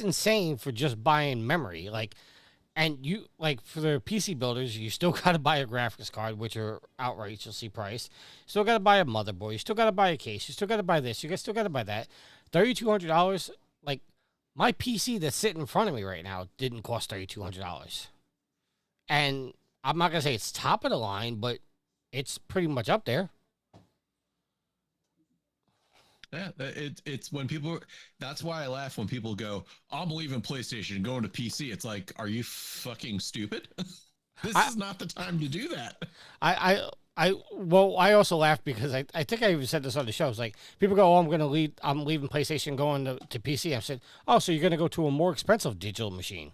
insane for just buying memory. Like, and you like for the PC builders, you still got to buy a graphics card, which are outrageously priced. You still got to buy a motherboard. You still got to buy a case. You still got to buy this. You still got to buy that. $3,200. Like, my PC that's sitting in front of me right now didn't cost $3,200. And I'm not gonna say it's top of the line, but it's pretty much up there. Yeah, it's when people. That's why I laugh when people go, "I'm leaving PlayStation, going to PC." It's like, are you fucking stupid? This is not the time to do that. I also laughed because I think I even said this on the show. It's like people go, "Oh, I'm leaving PlayStation, going to PC." I said, "Oh, so you're gonna go to a more expensive digital machine?"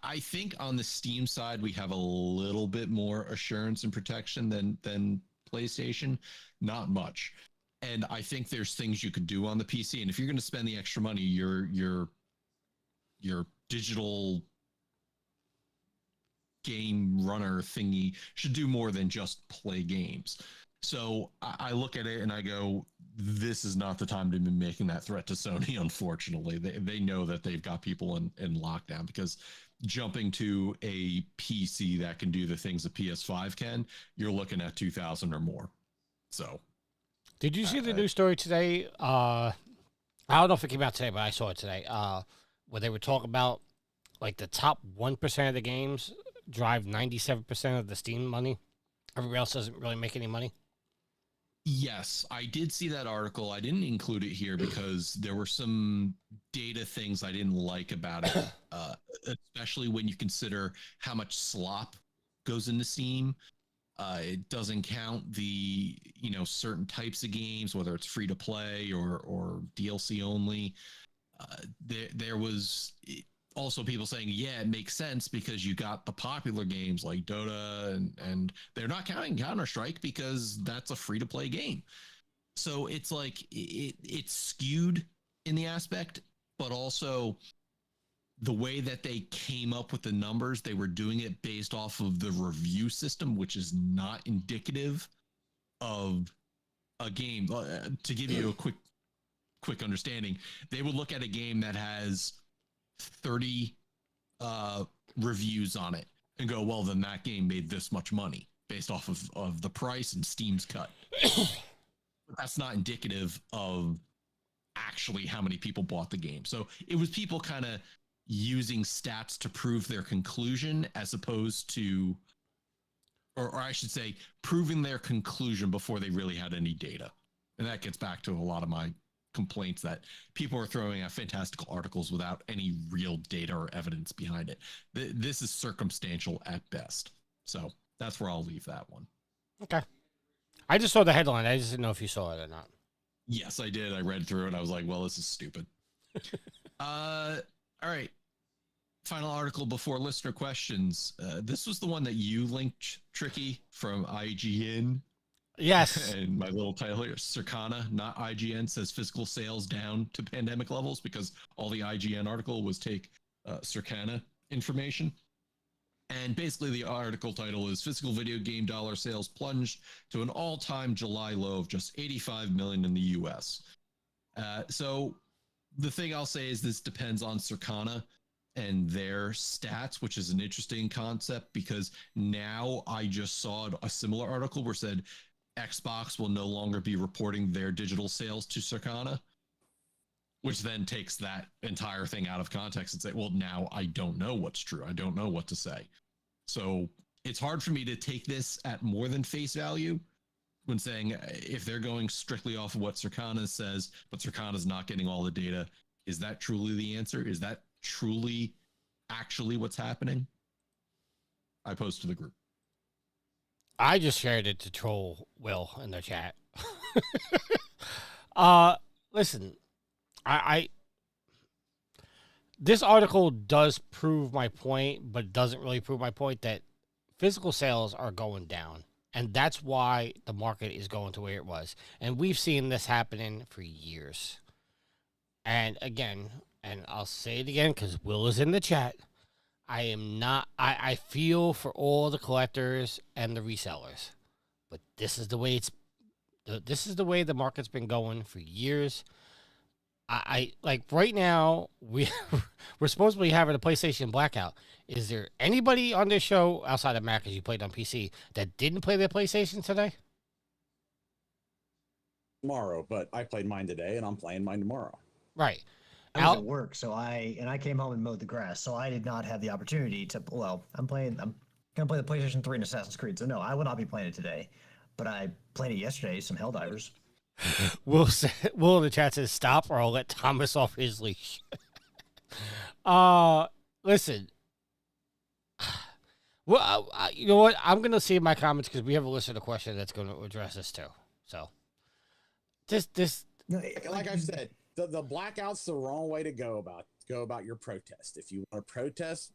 I think on the Steam side we have a little bit more assurance and protection than PlayStation, not much. And I think there's things you could do on the PC. And if you're going to spend the extra money, your digital game runner thingy should do more than just play games. So I look at it and I go, this is not the time to be making that threat to Sony. Unfortunately, they know that they've got people in lockdown, because jumping to a PC that can do the things a PS5 can, you're looking at 2,000 or more. So, did you see the news story today? I don't know if it came out today, but I saw it today. Where they were talking about like the top 1% of the games drive 97% of the Steam money. Everybody else doesn't really make any money. yes, I did see that article. I didn't include it here because there were some data things I didn't like about it, especially when you consider how much slop goes into Steam. It doesn't count the certain types of games, whether it's free to play or DLC only. There was also people saying, yeah, it makes sense because you got the popular games like Dota, and they're not counting Counter-Strike because that's a free to play game. So it's like it's skewed in the aspect, but also the way that they came up with the numbers, they were doing it based off of the review system, which is not indicative of a game. To give you a quick understanding, they would look at a game that has 30 reviews on it and go, well, then that game made this much money based off of the price and Steam's cut. But that's not indicative of actually how many people bought the game. So it was people kind of using stats to prove their conclusion, as opposed to, or I should say, proving their conclusion before they really had any data. And that gets back to a lot of my complaints that people are throwing out fantastical articles without any real data or evidence behind it. This is circumstantial at best. So that's where I'll leave that one. Okay. I just saw the headline. I just didn't know if you saw it or not. Yes, I did. I read through it. I was like, well, this is stupid. All right. Final article before listener questions. This was the one that you linked, Tricky, from IGN. Yes. And my little title here, Circana, not IGN, says physical sales down to pandemic levels because all the IGN article was take Circana information. And basically the article title is physical video game dollar sales plunged to an all-time July low of just 85 million in the US. So the thing I'll say is this depends on Circana and their stats, which is an interesting concept because now I just saw a similar article where it said Xbox will no longer be reporting their digital sales to Circana, which then takes that entire thing out of context and say, well, now I don't know what's true. I don't know what to say. So it's hard for me to take this at more than face value when saying if they're going strictly off of what Circana says, but Circana's not getting all the data, is that truly the answer? Is that truly actually what's happening? I post to the group. I just shared it to troll Will in the chat. Listen, I this article does prove my point, but doesn't really prove my point that physical sales are going down. And that's why the market is going to where it was. And we've seen this happening for years. And again, and I'll say it again because Will is in the chat. I feel for all the collectors and the resellers, but this is the way the market's been going for years. I like right now we're supposed to be having a PlayStation blackout. Is there anybody on this show outside of Mac, because you played on PC, that didn't play their PlayStation today? Tomorrow, but I played mine today and I'm playing mine tomorrow. Right. I was at work, so I came home and mowed the grass, so I did not have the opportunity to. Well, I'm gonna play the PlayStation 3 and Assassin's Creed, so no, I will not be playing it today. But I played it yesterday, some Helldivers. Will in the chat says stop, or I'll let Thomas off his leash. Listen. Well, you know what? I'm gonna save my comments because we have a listener question that's going to address this too. So, this. Like I said, the blackout's the wrong way to go about your protest. If you want to protest,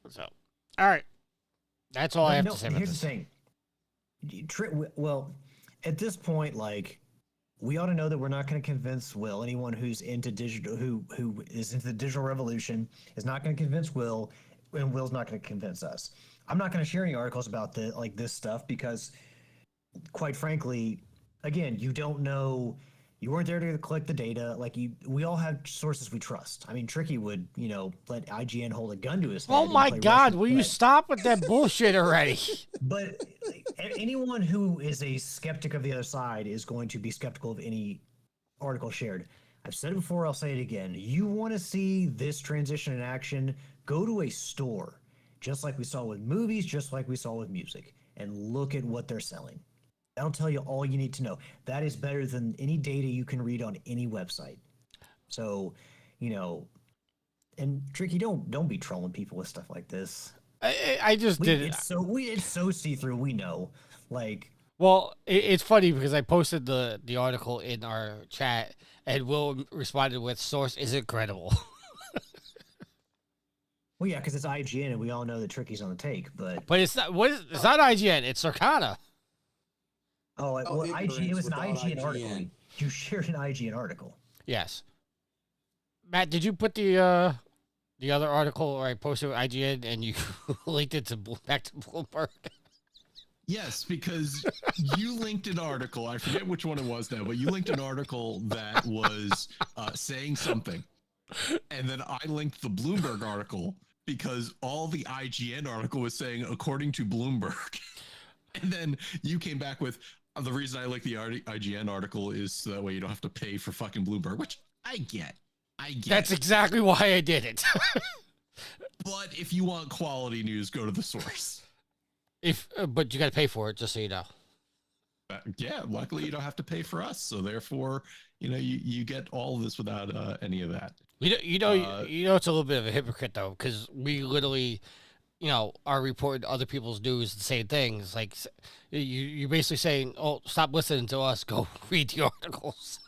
So, all right. That's all I have to say about here's this. the thing. Well, at this point, like, we ought to know that we're not going to convince Will. Anyone who's into digital, who is into the digital revolution, is not going to convince Will, and Will's not going to convince us. I'm not going to share any articles about this stuff because, quite frankly, again, you don't know. You weren't there to collect the data. We all have sources we trust. I mean, Tricky would, let IGN hold a gun to his head. Oh and my play God! Russian Will you roulette. stop with that bullshit already? But anyone who is a skeptic of the other side is going to be skeptical of any article shared. I've said it before, I'll say it again. You want to see this transition in action, go to a store, just like we saw with movies, just like we saw with music, and look at what they're selling. That'll tell you all you need to know. That is better than any data you can read on any website. So, and Tricky, don't be trolling people with stuff like this. I just did it. It's so see-through. We know, Well, it's funny because I posted the article in our chat, and Will responded with "Source isn't credible." Well, yeah, because it's IGN, and we all know that Tricky's on the take. But it's not. It's not IGN. It's Circana. IGN. It was an without IGN article. IGN. You shared an IGN article. Yes. Matt, did you put the other article where I posted with IGN and you linked it back to Bloomberg? Yes, because you linked an article. I forget which one it was now, but you linked an article that was saying something. And then I linked the Bloomberg article because all the IGN article was saying, according to Bloomberg. And then you came back with, the reason I like the IGN article is so that way you don't have to pay for fucking Bloomberg, which I get. That's exactly why I did it. But if you want quality news, go to the source. But you got to pay for it, just so you know. Yeah, luckily you don't have to pay for us, so therefore, you get all of this without any of that. You know, it's a little bit of a hypocrite though, because we literally, are reporting other people's news the same things. Like, you're basically saying, "Oh, stop listening to us. Go read the articles."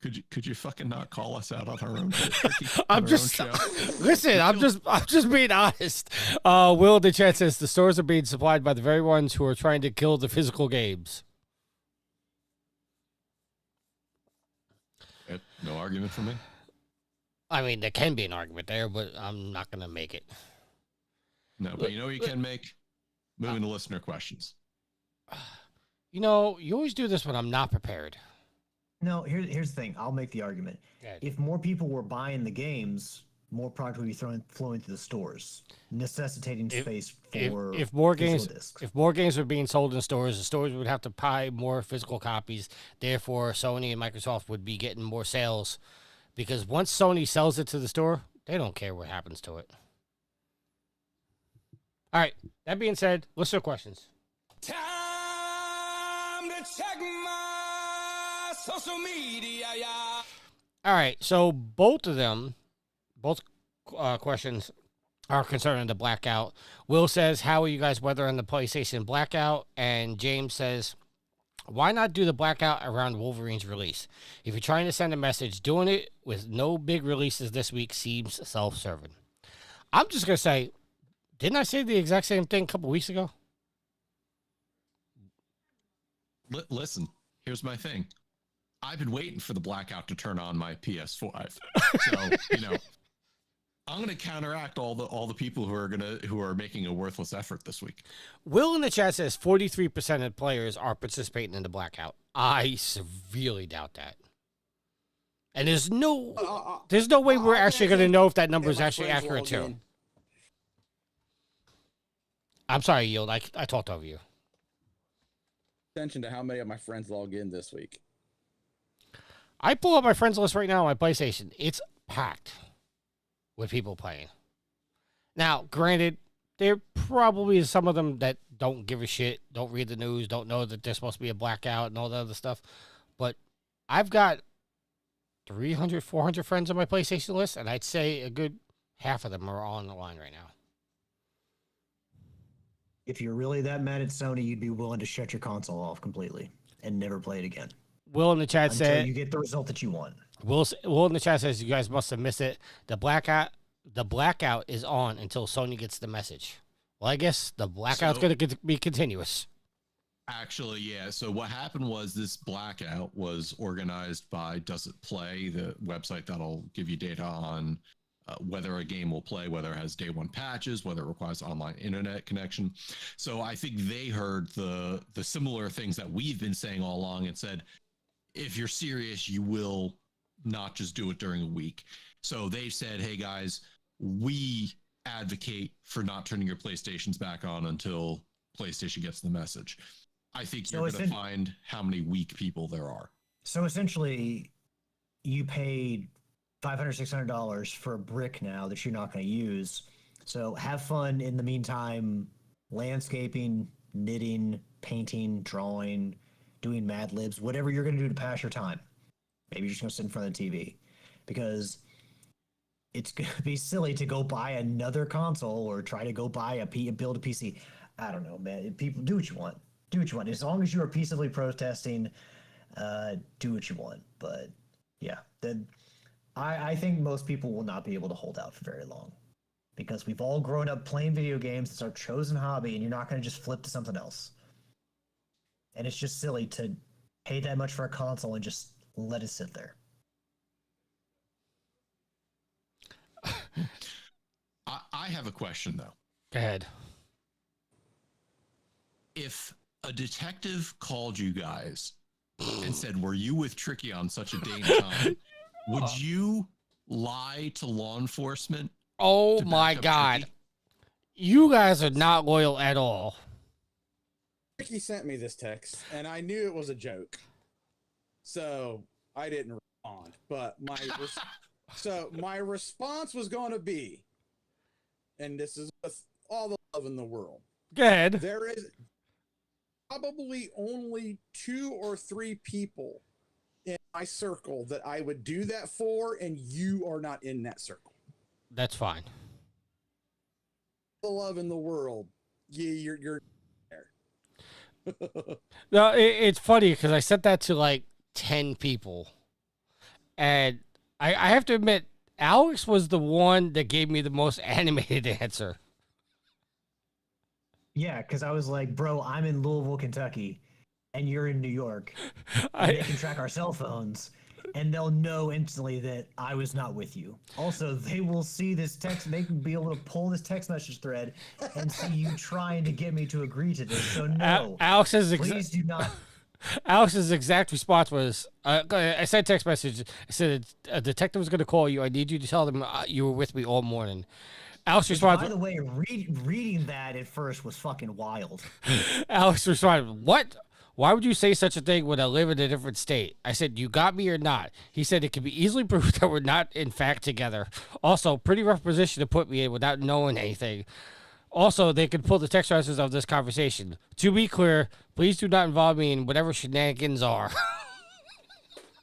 Could you fucking not call us out on our own shit, Ricky? I'm On our just own show? listen. I'm just being honest. Will in the chat says the stores are being supplied by the very ones who are trying to kill the physical games. No argument for me. I mean, there can be an argument there, but I'm not gonna make it. No, but you know what you can make? Moving to listener questions. You know, you always do this when I'm not prepared. No, here's the thing. I'll make the argument. Good. If more people were buying the games, more product would be flowing to the stores, necessitating space for if more physical games discs. if more games were being sold in stores, the stores would have to buy more physical copies. Therefore, Sony and Microsoft would be getting more sales because once Sony sells it to the store, they don't care what happens to it. All right. That being said, listener questions. Time to check my social media. All right. So both questions are concerning the blackout. Will says, "How are you guys weathering the PlayStation blackout?" And James says, "Why not do the blackout around Wolverine's release? If you're trying to send a message, doing it with no big releases this week seems self-serving." I'm just gonna say, didn't I say the exact same thing a couple weeks ago? Listen, here's my thing. I've been waiting for the blackout to turn on my PS5. So, I'm gonna counteract all the people who are making a worthless effort this week. Will in the chat says 43% of players are participating in the blackout. I severely doubt that. And there's no way we're actually going to know if that number is actually accurate too. I'm sorry, Yield. I talked over you. Attention to how many of my friends log in this week. I pull up my friends list right now on my PlayStation. It's packed with people playing. Now, granted, there probably is some of them that don't give a shit, don't read the news, don't know that there's supposed to be a blackout and all that other stuff. But I've got 300, 400 friends on my PlayStation list, and I'd say a good half of them are on the line right now. If you're really that mad at Sony, you'd be willing to shut your console off completely and never play it again. Will in the chat until said you get the result that you want. Will in the chat says you guys must have missed it. The blackout is on until Sony gets the message. Well, I guess the blackout's going to be continuous. Actually, yeah. So what happened was this blackout was organized by Does It Play, the website that'll give you data on whether a game will play, whether it has day one patches, whether it requires online internet connection. So I think they heard the similar things that we've been saying all along and said, if you're serious, you will not just do it during a week. So they said, hey guys, we advocate for not turning your PlayStations back on until PlayStation gets the message. I think you're going to find how many weak people there are. So essentially, you paid $500, $600 for a brick now that you're not going to use. So have fun in the meantime, landscaping, knitting, painting, drawing, doing Mad Libs, whatever you're going to do to pass your time. Maybe you're just going to sit in front of the TV. Because it's going to be silly to go buy another console or try to go buy build a PC. I don't know, man. People, do what you want. Do what you want. As long as you are peaceably protesting, do what you want. But yeah, then I think most people will not be able to hold out for very long because we've all grown up playing video games. It's our chosen hobby, and you're not going to just flip to something else. And it's just silly to pay that much for a console and just let it sit there. I have a question, though. Go ahead. If a detective called you guys and said, were you with Tricky on such a day and time, would you lie to law enforcement? Oh my God. Tricky? You guys are not loyal at all. Ricky sent me this text, and I knew it was a joke, so I didn't respond. But my response was going to be, and this is with all the love in the world. Go ahead. There is probably only 2 or 3 people in my circle that I would do that for, and you are not in that circle. That's fine. The love in the world. Yeah, you're there. No, it's funny because I sent that to like 10 people. And I have to admit, Alex was the one that gave me the most animated answer. Yeah, because I was like, bro, I'm in Louisville, Kentucky, and you're in New York, and they I, can track our cell phones, and they'll know instantly that I was not with you. Also, they will see this text, they can be able to pull this text message thread and see you trying to get me to agree to this. So no, Alex's please do not. Alex's exact response was, I sent a text message. I said, a detective was going to call you. I need you to tell them you were with me all morning. Alex responded. By the way, reading that at first was fucking wild. Alex responded, what? Why would you say such a thing when I live in a different state? I said, you got me or not? He said, it can be easily proved that we're not, in fact, together. Also, pretty rough position to put me in without knowing anything. Also, they could pull the text messages of this conversation. To be clear, please do not involve me in whatever shenanigans are.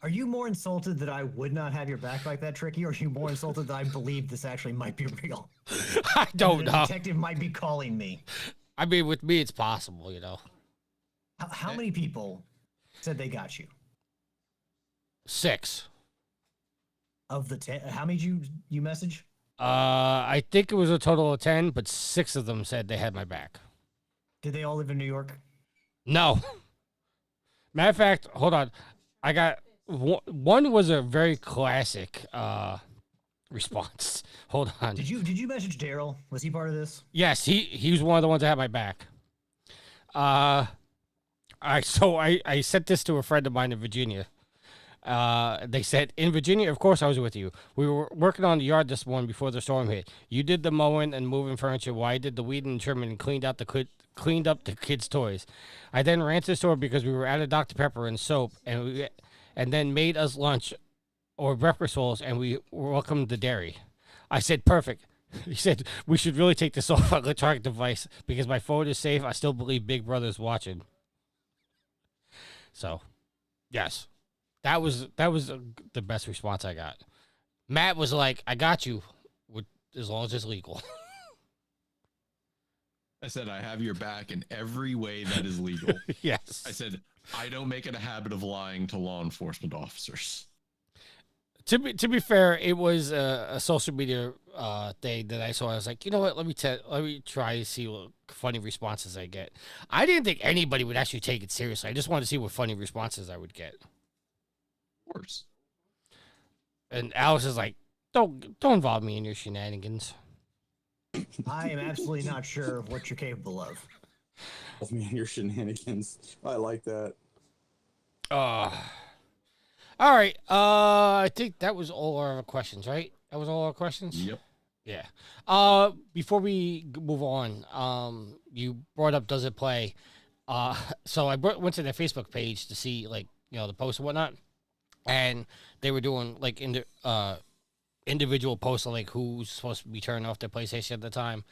Are you more insulted that I would not have your back like that, Tricky, or are you more insulted that I believe this actually might be real? I don't The know. detective might be calling me. I mean, with me, it's possible, you know. How many people said they got you? 6. Of the 10, how many did you message? I think it was a total of 10, but 6 of them said they had my back. Did they all live in New York? No. Matter of fact, hold on. I got one was a very classic response. Hold on. Did you message Daryl? Was he part of this? Yes, he was one of the ones that had my back. I sent this to a friend of mine in Virginia. They said, in Virginia, of course I was with you. We were working on the yard this morning before the storm hit. You did the mowing and moving furniture while I did the weeding and trimming and cleaned up the kids' toys. I then ran to the store because we were out of Dr. Pepper and soap, and then made us lunch or breakfast rolls, and we welcomed the dairy. I said, perfect. He said, we should really take this off our electronic device because my phone is safe. I still believe Big Brother's watching. So, yes. That was the best response I got. Matt was like, I got you, as long as it's legal. I said, I have your back in every way that is legal. Yes. I said, I don't make it a habit of lying to law enforcement officers. To be fair, it was a social media thing that I saw. I was like, you know what? Let me try to see what funny responses I get. I didn't think anybody would actually take it seriously. I just wanted to see what funny responses I would get. Of course. And Alice is like, don't involve me in your shenanigans. I am absolutely not sure what you're capable of. Of me and your shenanigans. I like that. All right. I think that was all our questions, right? That was all our questions? Yep. Yeah. Before we move on, you brought up Does It Play? So I went to their Facebook page to see, like, you know, the posts and whatnot. And they were doing, like, individual posts on, like, who's supposed to be turning off their PlayStation at the time.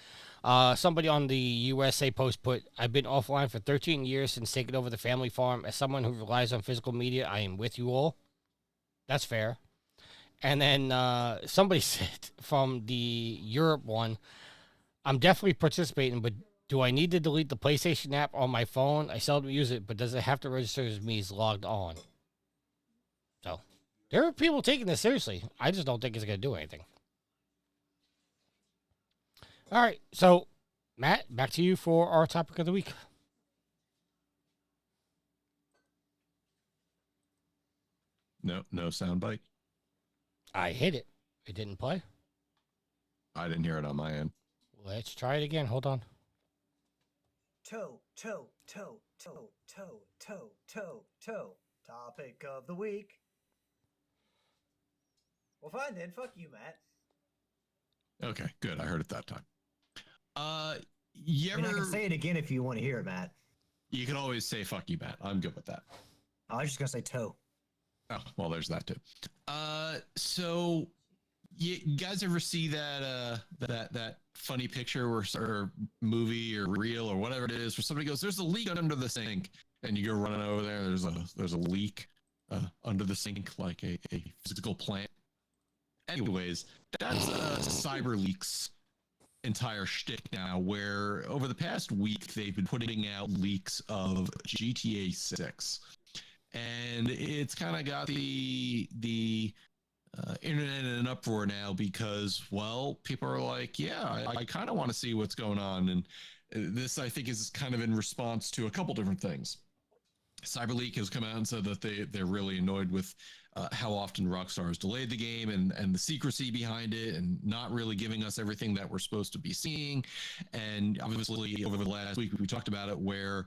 Somebody on the USA post put, I've been offline for 13 years since taking over the family farm. As someone who relies on physical media, I am with you all. That's fair. And then somebody said from the Europe one, I'm definitely participating, but do I need to delete the PlayStation app on my phone? I seldom use it, but does it have to register as me as logged on? So there are people taking this seriously. I just don't think it's going to do anything. All right. So, Matt, back to you for our topic of the week. No sound bite. I hit it. It didn't play. I didn't hear it on my end. Let's try it again. Hold on. Toe. Topic of the week. Well, fine then. Fuck you, Matt. Okay, good. I heard it that time. I can say it again if you want to hear it, Matt. You can always say "fuck you, Matt." I'm good with that. I was just gonna say toe. Oh, well, there's that too. So you guys ever see that funny picture or movie or reel or whatever it is where somebody goes, "There's a leak under the sink," and you go running over there. There's a leak under the sink, like a physical plant. Anyways, that's CyberLeak's entire shtick now, where over the past week they've been putting out leaks of GTA 6. And it's kind of got the internet in an uproar now because, well, people are like, yeah, I kind of want to see what's going on. And this, I think, is kind of in response to a couple different things. CyberLeak has come out and said that they're really annoyed with how often Rockstar has delayed the game and the secrecy behind it and not really giving us everything that we're supposed to be seeing. And obviously, over the last week, we talked about it where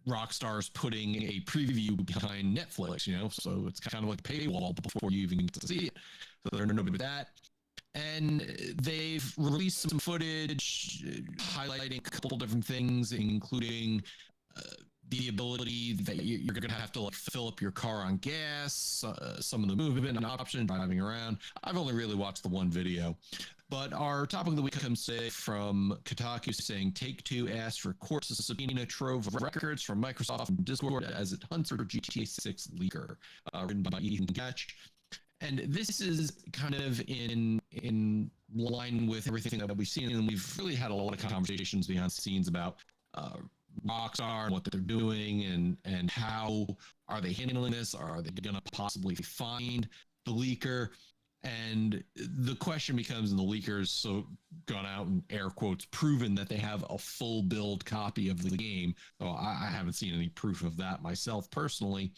Rockstar's putting a preview behind Netflix, so it's kind of like a paywall before you even get to see it. So they're no with that. And they've released some footage highlighting a couple different things, including the ability that you're going to have to fill up your car on gas, some of the movement options, driving around. I've only really watched the one video. But our topic of the week comes today from Kotaku saying Take-Two asked for court to subpoena trove of records from Microsoft and Discord as it hunts for GTA 6 leaker, written by Ethan Gatch. And this is kind of in line with everything that we've seen, and we've really had a lot of conversations behind the scenes about Rockstar and what they're doing and how are they handling this? Are they going to possibly find the leaker? And the question becomes, and the leakers so gone out and air quotes proven that they have a full build copy of the game. So I haven't seen any proof of that myself personally.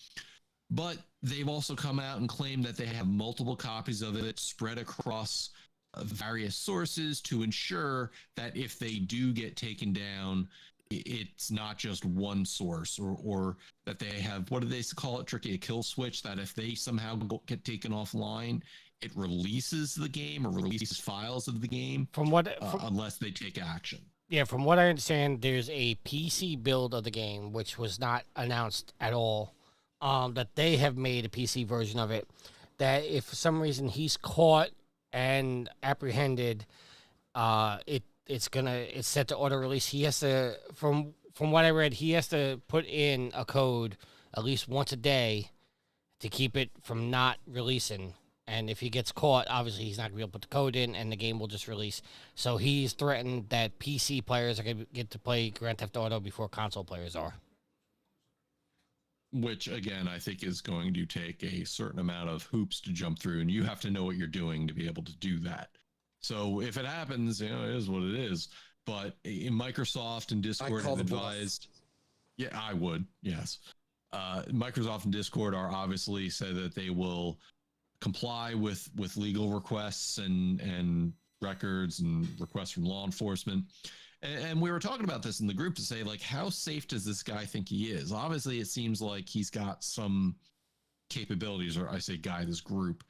But they've also come out and claimed that they have multiple copies of it spread across various sources to ensure that if they do get taken down, it's not just one source or that they have, what do they call it, Tricky, a kill switch, that if they somehow get taken offline, it releases the game or releases files of the game unless they take action. Yeah, from what I understand, there's a PC build of the game, which was not announced at all, that they have made a PC version of it, that if for some reason he's caught and apprehended, it's set to auto release. He has to, from what I read, he has to put in a code at least once a day to keep it from not releasing. And if he gets caught, obviously he's not going to be able to put the code in, and the game will just release. So he's threatened that PC players are going to get to play Grand Theft Auto before console players are. Which, again, I think is going to take a certain amount of hoops to jump through, and you have to know what you're doing to be able to do that. So if it happens, it is what it is. But in Microsoft and Discord have advised... Yeah, I would, yes. Microsoft and Discord are obviously said that they will comply with legal requests and records and requests from law enforcement. And we were talking about this in the group to say, how safe does this guy think he is? Obviously, it seems like he's got some capabilities, or I say guy, this group,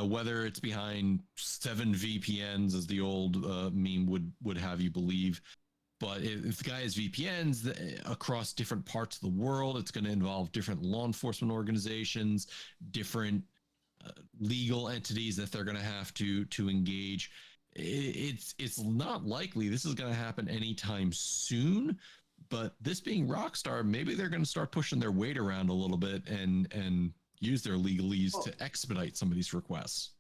whether it's behind 7 VPNs, as the old meme would have you believe. But if the guy has VPNs across different parts of the world, it's going to involve different law enforcement organizations, different legal entities that they're going to have to engage. It's not likely this is going to happen anytime soon, but this being Rockstar, maybe they're going to start pushing their weight around a little bit and use their legalese to expedite some of these requests.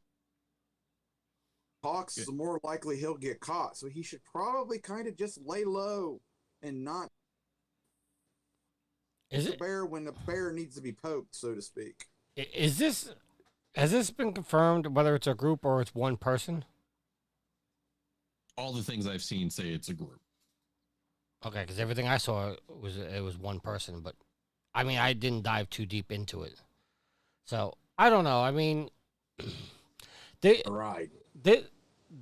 Hawks, the more likely he'll get caught, so he should probably kind of just lay low and not bear when the bear needs to be poked, so to speak. Has this been confirmed, whether it's a group or it's one person? All the things I've seen say it's a group. Okay, because everything I saw was one person, but I mean, I didn't dive too deep into it. So I don't know. I mean,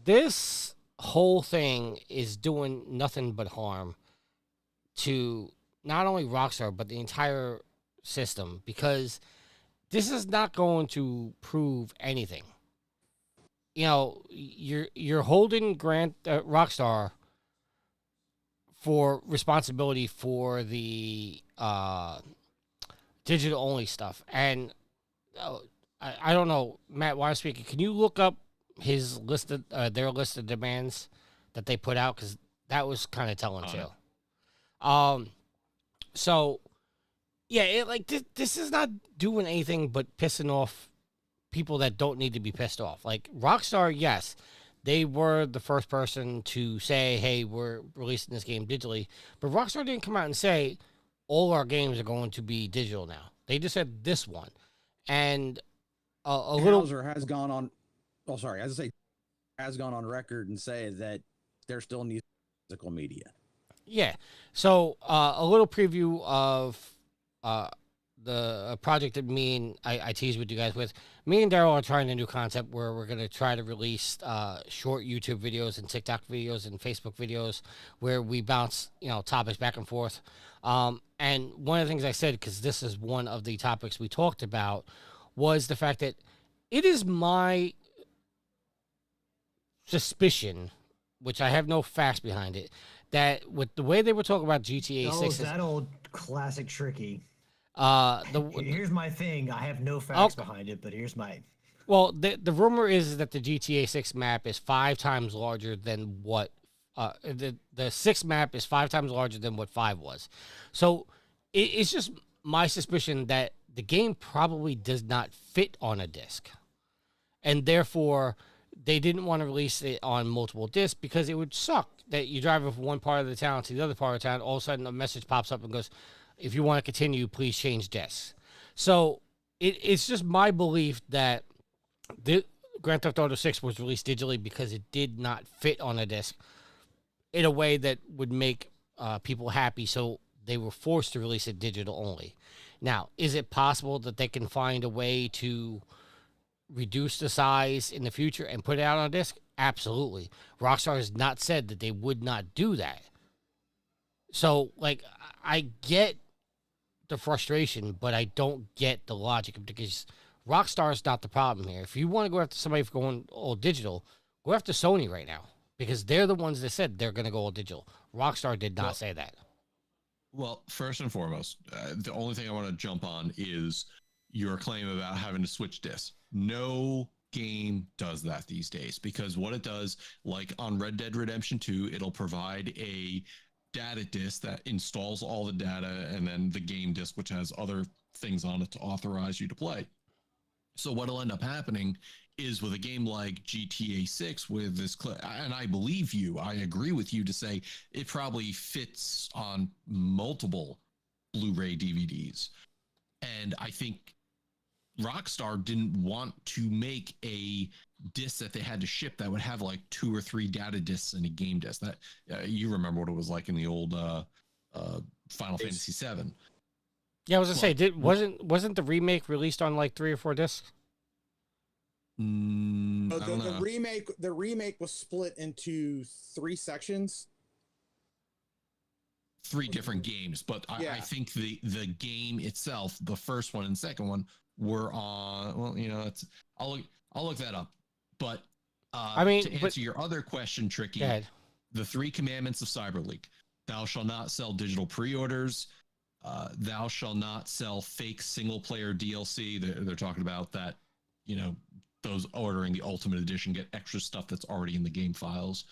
this whole thing is doing nothing but harm to not only Rockstar, but the entire system, because this is not going to prove anything. You're holding Rockstar for responsibility for the digital only stuff, and I don't know, Matt, while I'm speaking, can you look up his list of their list of demands that they put out, because that was kind of telling too. So yeah, this is not doing anything but pissing off people that don't need to be pissed off. Like Rockstar, yes, they were the first person to say, hey, we're releasing this game digitally, but Rockstar didn't come out and say all our games are going to be digital now. They just said this one. And a little. Hauser has gone on. Oh, sorry. As I say, has gone on record and say that there still needs physical media. Yeah. So a little preview of the project that me and I teased with you guys with. Me and Daryl are trying a new concept where we're going to try to release short YouTube videos and TikTok videos and Facebook videos where we bounce, topics back and forth. And one of the things I said, because this is one of the topics we talked about, was the fact that it is my suspicion, which I have no facts behind it, that with the way they were talking about GTA 6, that old classic tricky. the Here's my thing. I have no facts behind it, but here's my. well, the rumor is that the GTA 6 map is 5 times larger than what the 6 map is 5 times larger than what 5 was. So it's just my suspicion that the game probably does not fit on a disc, and therefore they didn't want to release it on multiple discs because it would suck that you drive from one part of the town to the other part of the town. All of a sudden, a message pops up and goes, "If you want to continue, please change discs." So it's just my belief that the Grand Theft Auto 6 was released digitally because it did not fit on a disc in a way that would make people happy. So they were forced to release it digital only. Now, is it possible that they can find a way to reduce the size in the future and put it out on a disc? Absolutely. Rockstar has not said that they would not do that. So, I get the frustration, but I don't get the logic because Rockstar is not the problem here. If you want to go after somebody for going all digital, go after Sony right now because they're the ones that said they're going to go all digital. Rockstar did not say that. Well, first and foremost, the only thing I want to jump on is your claim about having to switch discs. No game does that these days because what it does, like on Red Dead Redemption 2, it'll provide a data disk that installs all the data and then the game disk, which has other things on it to authorize you to play. So what'll end up happening is with a game like GTA 6 with this, and I believe you, I agree with you to say it probably fits on multiple Blu-ray DVDs. And I think Rockstar didn't want to make a disc that they had to ship that would have like 2 or 3 data discs and a game disc. That you remember what it was like in the old Final Fantasy VII. Yeah, I was gonna say, wasn't the remake released on like 3 or 4 discs? The remake was split into 3 sections. 3 different games, but I think the game itself, the first one and second one, were on. Well, I'll look that up. But to answer your other question, Tricky, the 3 commandments of CyberLeak: thou shalt not sell digital pre-orders. Thou shalt not sell fake single-player DLC. They're talking about that. Those ordering the Ultimate Edition get extra stuff that's already in the game files.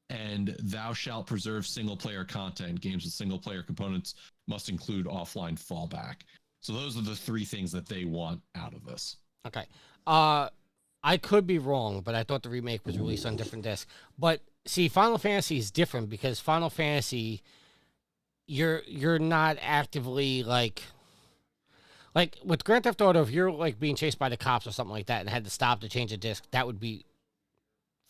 And thou shalt preserve single-player content. Games with single-player components must include offline fallback. So those are the 3 things that they want out of this. Okay. I could be wrong, but I thought the remake was released on different discs. But see, Final Fantasy is different because Final Fantasy, you're not actively like with Grand Theft Auto, if you're like being chased by the cops or something like that and had to stop to change a disc, that would be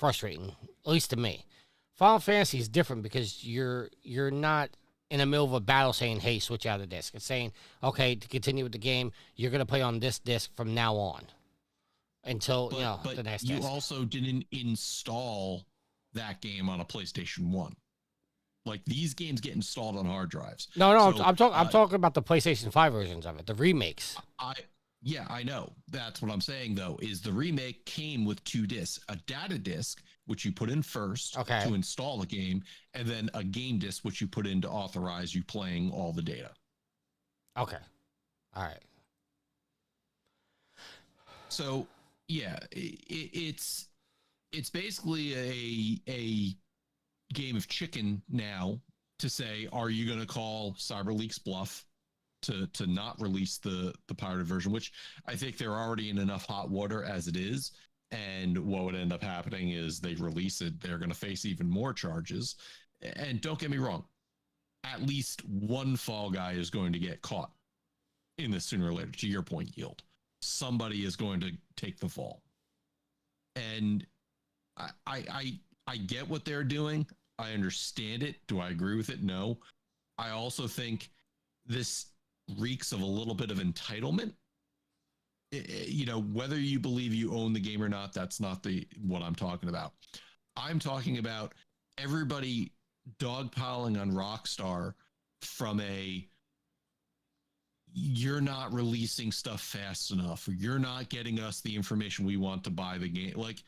frustrating, at least to me. Final Fantasy is different because you're not in the middle of a battle saying, "Hey, switch out of the disc." It's saying, "Okay, to continue with the game, you're going to play on this disc from now on until the next." You disc. also didn't install that game on a PlayStation 1. Like these games get installed on hard drives. No, so, I'm talking about the PlayStation 5 versions of it, the remakes. I know. That's what I'm saying though, is the remake came with 2 discs. A data disc, which you put in first to install the game, and then a game disc, which you put in to authorize you playing all the data. Okay. All right. So yeah, it's basically a game of chicken now to say, are you going to call CyberLeak's bluff to not release the pirated version, which I think they're already in enough hot water as it is. And what would end up happening is they release it, they're going to face even more charges. And don't get me wrong, at least one fall guy is going to get caught in this sooner or later, to your point, Yield. somebody is going to take the fall. And I get what they're doing. I understand it. Do I agree with it? No. I also think this reeks of a little bit of entitlement. You know, whether you believe you own the game or not, that's not what I'm talking about. I'm talking about everybody dogpiling on Rockstar from you're not releasing stuff fast enough, or you're not getting us the information we want to buy the game. Like,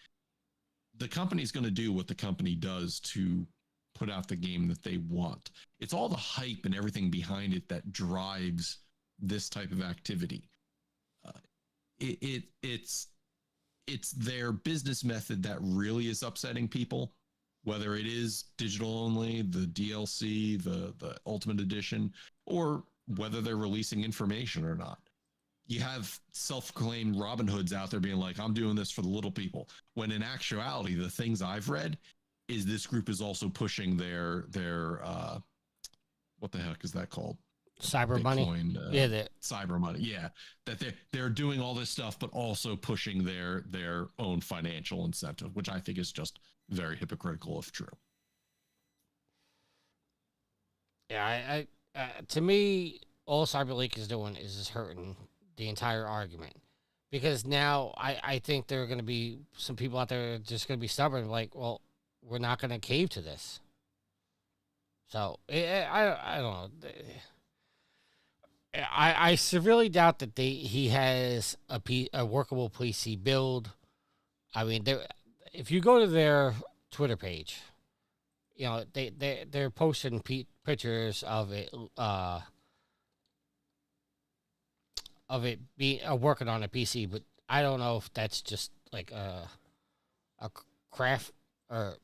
the company's going to do what the company does to put out the game that they want. It's all the hype and everything behind it that drives this type of activity. It's their business method that really is upsetting people, whether it is digital only, the DLC, the Ultimate Edition, or whether they're releasing information or not. You have self-proclaimed Robin Hoods out there being like, I'm doing this for the little people, when in actuality, the things I've read is this group is also pushing their what the heck is that called? Cyber Bitcoin, money. Yeah, cyber money. Yeah, that they're doing all this stuff, but also pushing their own financial incentive, which I think is just very hypocritical if true. Yeah, to me, all CyberLeak is doing is just hurting the entire argument, because now I think there are going to be some people out there just going to be stubborn, like, well, we're not going to cave to this. So I don't know. I severely doubt that he has a workable PC build. I mean, if you go to their Twitter page, you know, they're posting pictures of it being working on a PC, but I don't know if that's just like a craft or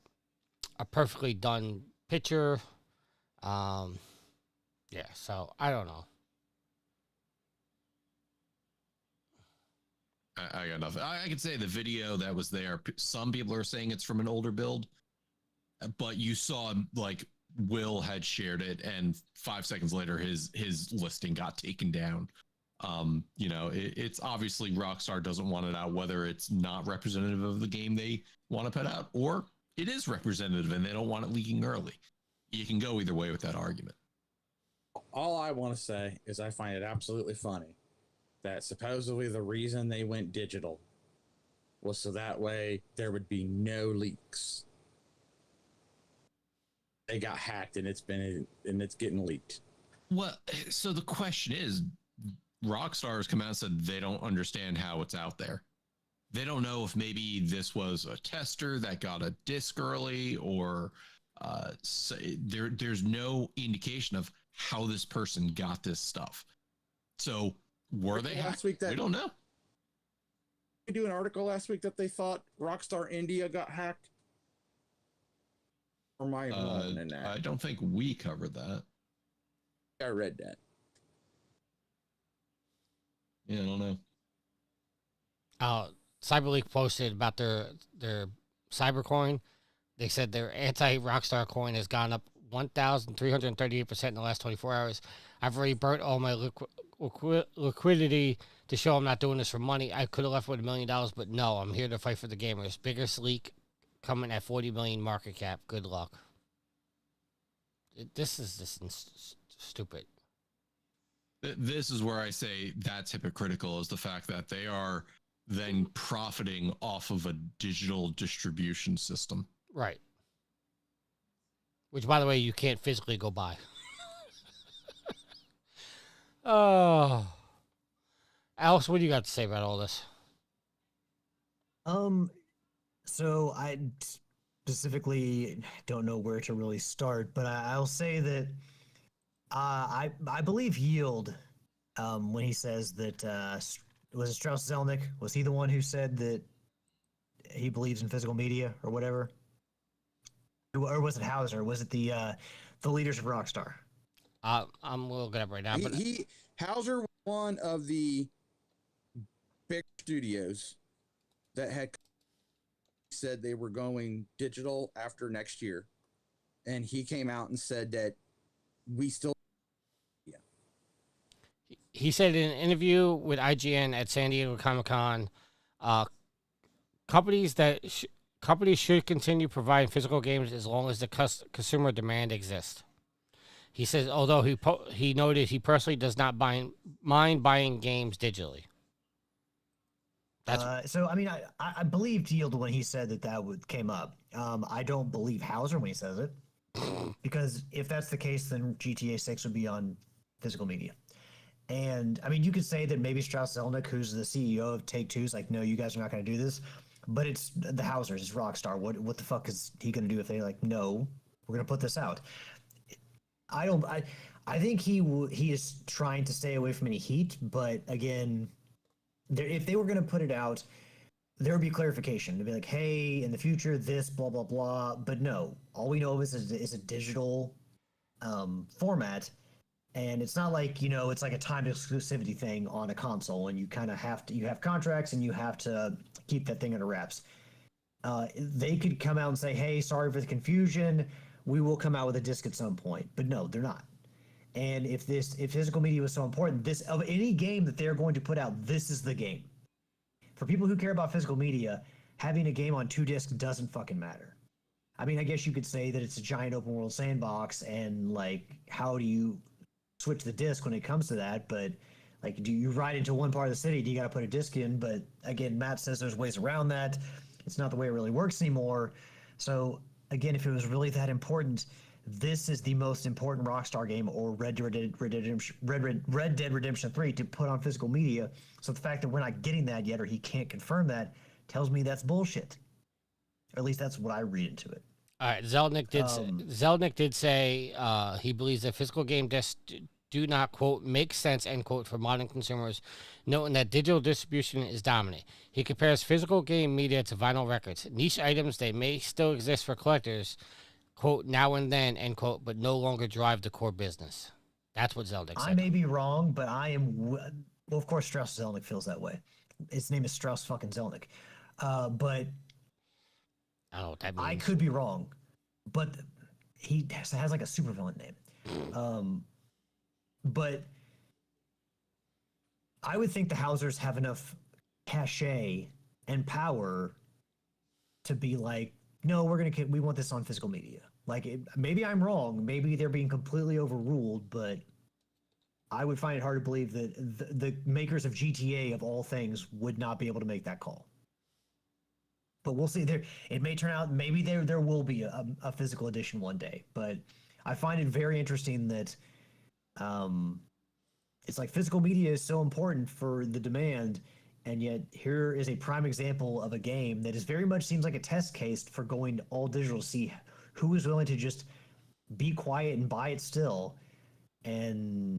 a perfectly done picture. Yeah, so I don't know. I got nothing. I can say the video that was there, some people are saying it's from an older build, but you saw like Will had shared it, and 5 seconds later his listing got taken down. You know, it's obviously Rockstar doesn't want it out, whether it's not representative of the game they want to put out, or it is representative and they don't want it leaking early. You can go either way with that argument. All I want to say is I find it absolutely funny that supposedly the reason they went digital was so that way there would be no leaks. They got hacked and it's getting leaked. Well, so the question is, Rockstar has come out and said they don't understand how it's out there. They don't know if maybe this was a tester that got a disc early, or there's no indication of how this person got this stuff. So were they last week? We don't know. We do an article last week that they thought Rockstar India got hacked. Or am I wrong in that? I don't think we covered that. I read that. Yeah, I don't know. CyberLeak posted about their Cybercoin. They said their anti-Rockstar coin has gone up 1,338% in the last 24 hours. I've already burnt all my liquidity to show I'm not doing this for money. I could have left with $1 million, but no, I'm here to fight for the gamers. Biggest leak coming at 40 million market cap. Good luck. This is just stupid. This is where I say that's hypocritical, is the fact that they are then profiting off of a digital distribution system. Right. Which, by the way, you can't physically go buy. Oh. Alice, what do you got to say about all this? So I specifically don't know where to really start, but I'll say that I believe Yield when he says that was it Strauss Zelnick? Was he the one who said that he believes in physical media or whatever? Or was it Hauser? Was it the leaders of Rockstar? I'm looking up right now. But Hauser was one of the big studios that had said they were going digital after next year, and he came out and said that we still he said in an interview with IGN at San Diego Comic-Con, uh, companies companies should continue providing physical games as long as the consumer demand exists. He says, although he noted he personally does not mind buying games digitally. So I mean, I believed Yield when he said that came up. I don't believe Hauser when he says it, because if that's the case, then GTA 6 would be on physical media. And I mean, you could say that maybe Strauss Zelnick, who's the CEO of Take-Two, is like, no, you guys are not going to do this. But it's the Hausers, it's Rockstar. What the fuck is he going to do if they like, no, we're going to put this out? I think he is trying to stay away from any heat. But again, if they were going to put it out, there would be clarification. They'd be like, hey, in the future, this, blah, blah, blah. But no, all we know is a digital format. And it's not like, it's like a time exclusivity thing on a console, and you kind of you have contracts and you have to keep that thing under wraps. They could come out and say, hey, sorry for the confusion. We will come out with a disc at some point. But no, they're not. And if physical media was so important, of any game that they're going to put out, this is the game. For people who care about physical media, having a game on 2 discs doesn't fucking matter. I mean, I guess you could say that it's a giant open world sandbox, and like, how do you switch the disc when it comes to that? But like, do you ride into one part of the city? Do you got to put a disc in? But again, Matt says there's ways around that. It's not the way it really works anymore. So again, if it was really that important, this is the most important Rockstar game, or Red Dead Redemption 3, to put on physical media. So the fact that we're not getting that yet, or he can't confirm that, tells me that's bullshit. Or at least that's what I read into it. All right, Zelnick did say he believes that physical game discs do not, quote, make sense, end quote, for modern consumers, noting that digital distribution is dominant. He compares physical game media to vinyl records. Niche items, they may still exist for collectors, quote, now and then, end quote, but no longer drive the core business. That's what Zelnick said. I may be wrong, but I am... Well, of course, Strauss Zelnick feels that way. His name is Strauss fucking Zelnick. But... I don't know what that means. I could be wrong, but he has like a supervillain name. But I would think the Hausers have enough cachet and power to be like, no, we want this on physical media. Like, maybe I'm wrong. Maybe they're being completely overruled, but I would find it hard to believe that the makers of GTA, of all things, would not be able to make that call. But we'll see. It may turn out, maybe there will be a physical edition one day. But I find it very interesting that it's like physical media is so important for the demand, and yet here is a prime example of a game that is very much seems like a test case for going to all digital to see who is willing to just be quiet and buy it still. And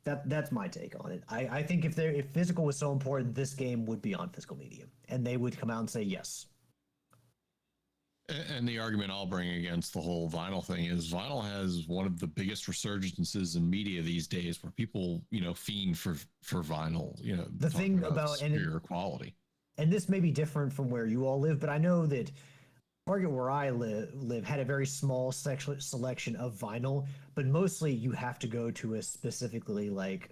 that's my take on it. I think if physical was so important, this game would be on physical media, and they would come out and say yes. And the argument I'll bring against the whole vinyl thing is vinyl has one of the biggest resurgences in media these days, where people, fiend for vinyl. The thing about superior quality. And this may be different from where you all live, but I know that Target, where I live, had a very small selection of vinyl, but mostly you have to go to a specifically like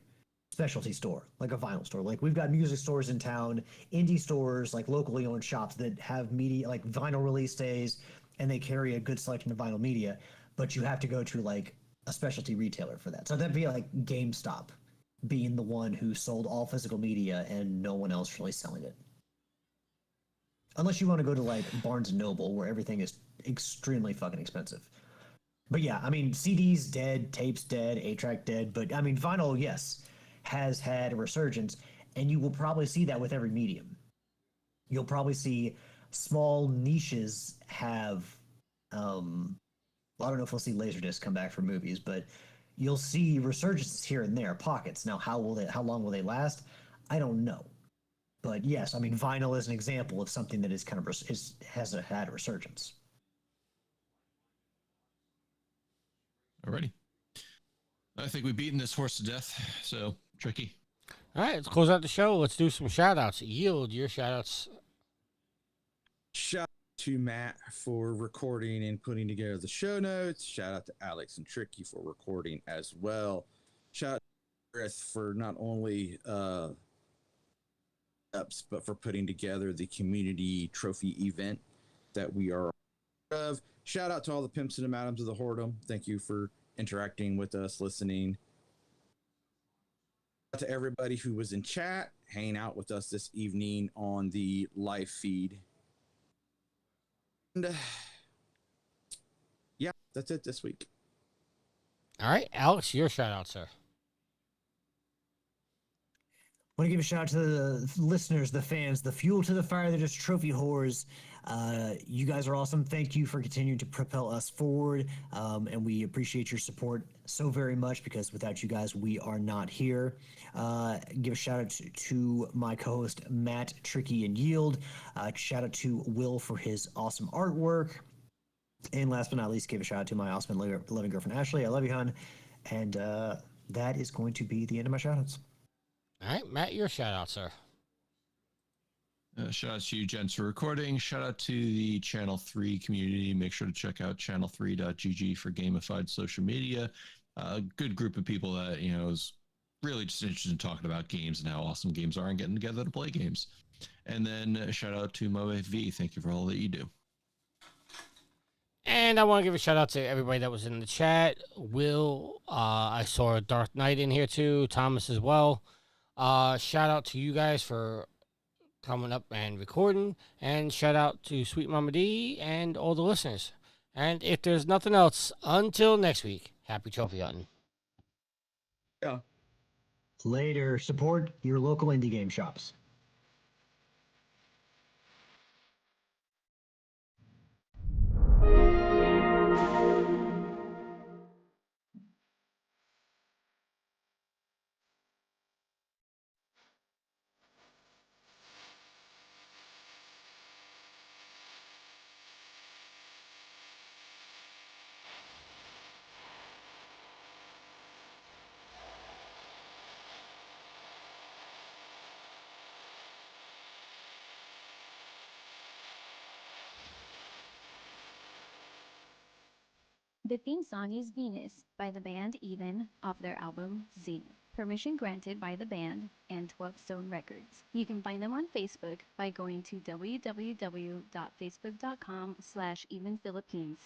specialty store, like a vinyl store. Like, we've got music stores in town, indie stores, like locally owned shops that have media, like vinyl release days, and they carry a good selection of vinyl media, but you have to go to like a specialty retailer for that. So that'd be like GameStop being the one who sold all physical media and no one else really selling it. Unless you want to go to like Barnes & Noble, where everything is extremely fucking expensive. But yeah, I mean, CDs dead, tapes dead, 8-track dead, but I mean, vinyl, yes, has had a resurgence, and you will probably see that with every medium. You'll probably see small niches have, I don't know if we'll see Laserdisc come back for movies, but you'll see resurgences here and there, pockets. Now, how long will they last? I don't know. But yes, I mean, vinyl is an example of something that is kind of has had a resurgence. Alrighty. I think we've beaten this horse to death, so Tricky. All right, let's close out the show. Let's do some shout-outs. Yield your shout-outs. Shout out to Matt for recording and putting together the show notes. Shout out to Alex and Tricky for recording as well. Shout out for not only ups, but for putting together the community trophy event that we are of. Shout out to all the pimps and madams of the whoredom. Thank you for interacting with us, listening. To everybody who was in chat, hanging out with us this evening on the live feed. And yeah, that's it this week. All right, Alex, your shout out, sir. I want to give a shout out to the listeners, the fans, the fuel to the fire. They're just trophy whores. You guys are awesome. Thank you for continuing to propel us forward. And we appreciate your support so very much, because without you guys, we are not here. Give a shout out to my co-host, Matt, Tricky, and Yield. Shout out to Will for his awesome artwork. And last but not least, give a shout out to my awesome loving girlfriend, Ashley. I love you, hon. And that is going to be the end of my shout outs. All right, Matt, your shout out, sir. Shout out to you, gents, for recording. Shout out to the Channel 3 community. Make sure to check out channel3.gg for gamified social media. A good group of people that, is really just interested in talking about games and how awesome games are and getting together to play games. And then shout out to MoV. Thank you for all that you do. And I want to give a shout out to everybody that was in the chat. Will, I saw Dark Knight in here too. Thomas as well. Shout out to you guys for coming up and recording. And shout out to Sweet Mama D and all the listeners. And if there's nothing else, until next week, happy trophy hunting. Yeah. Later. Support your local indie game shops. The theme song is Venus by the band Even off their album Zenith. Permission granted by the band and 12 Stone Records. You can find them on Facebook by going to www.facebook.com/evenphilippines.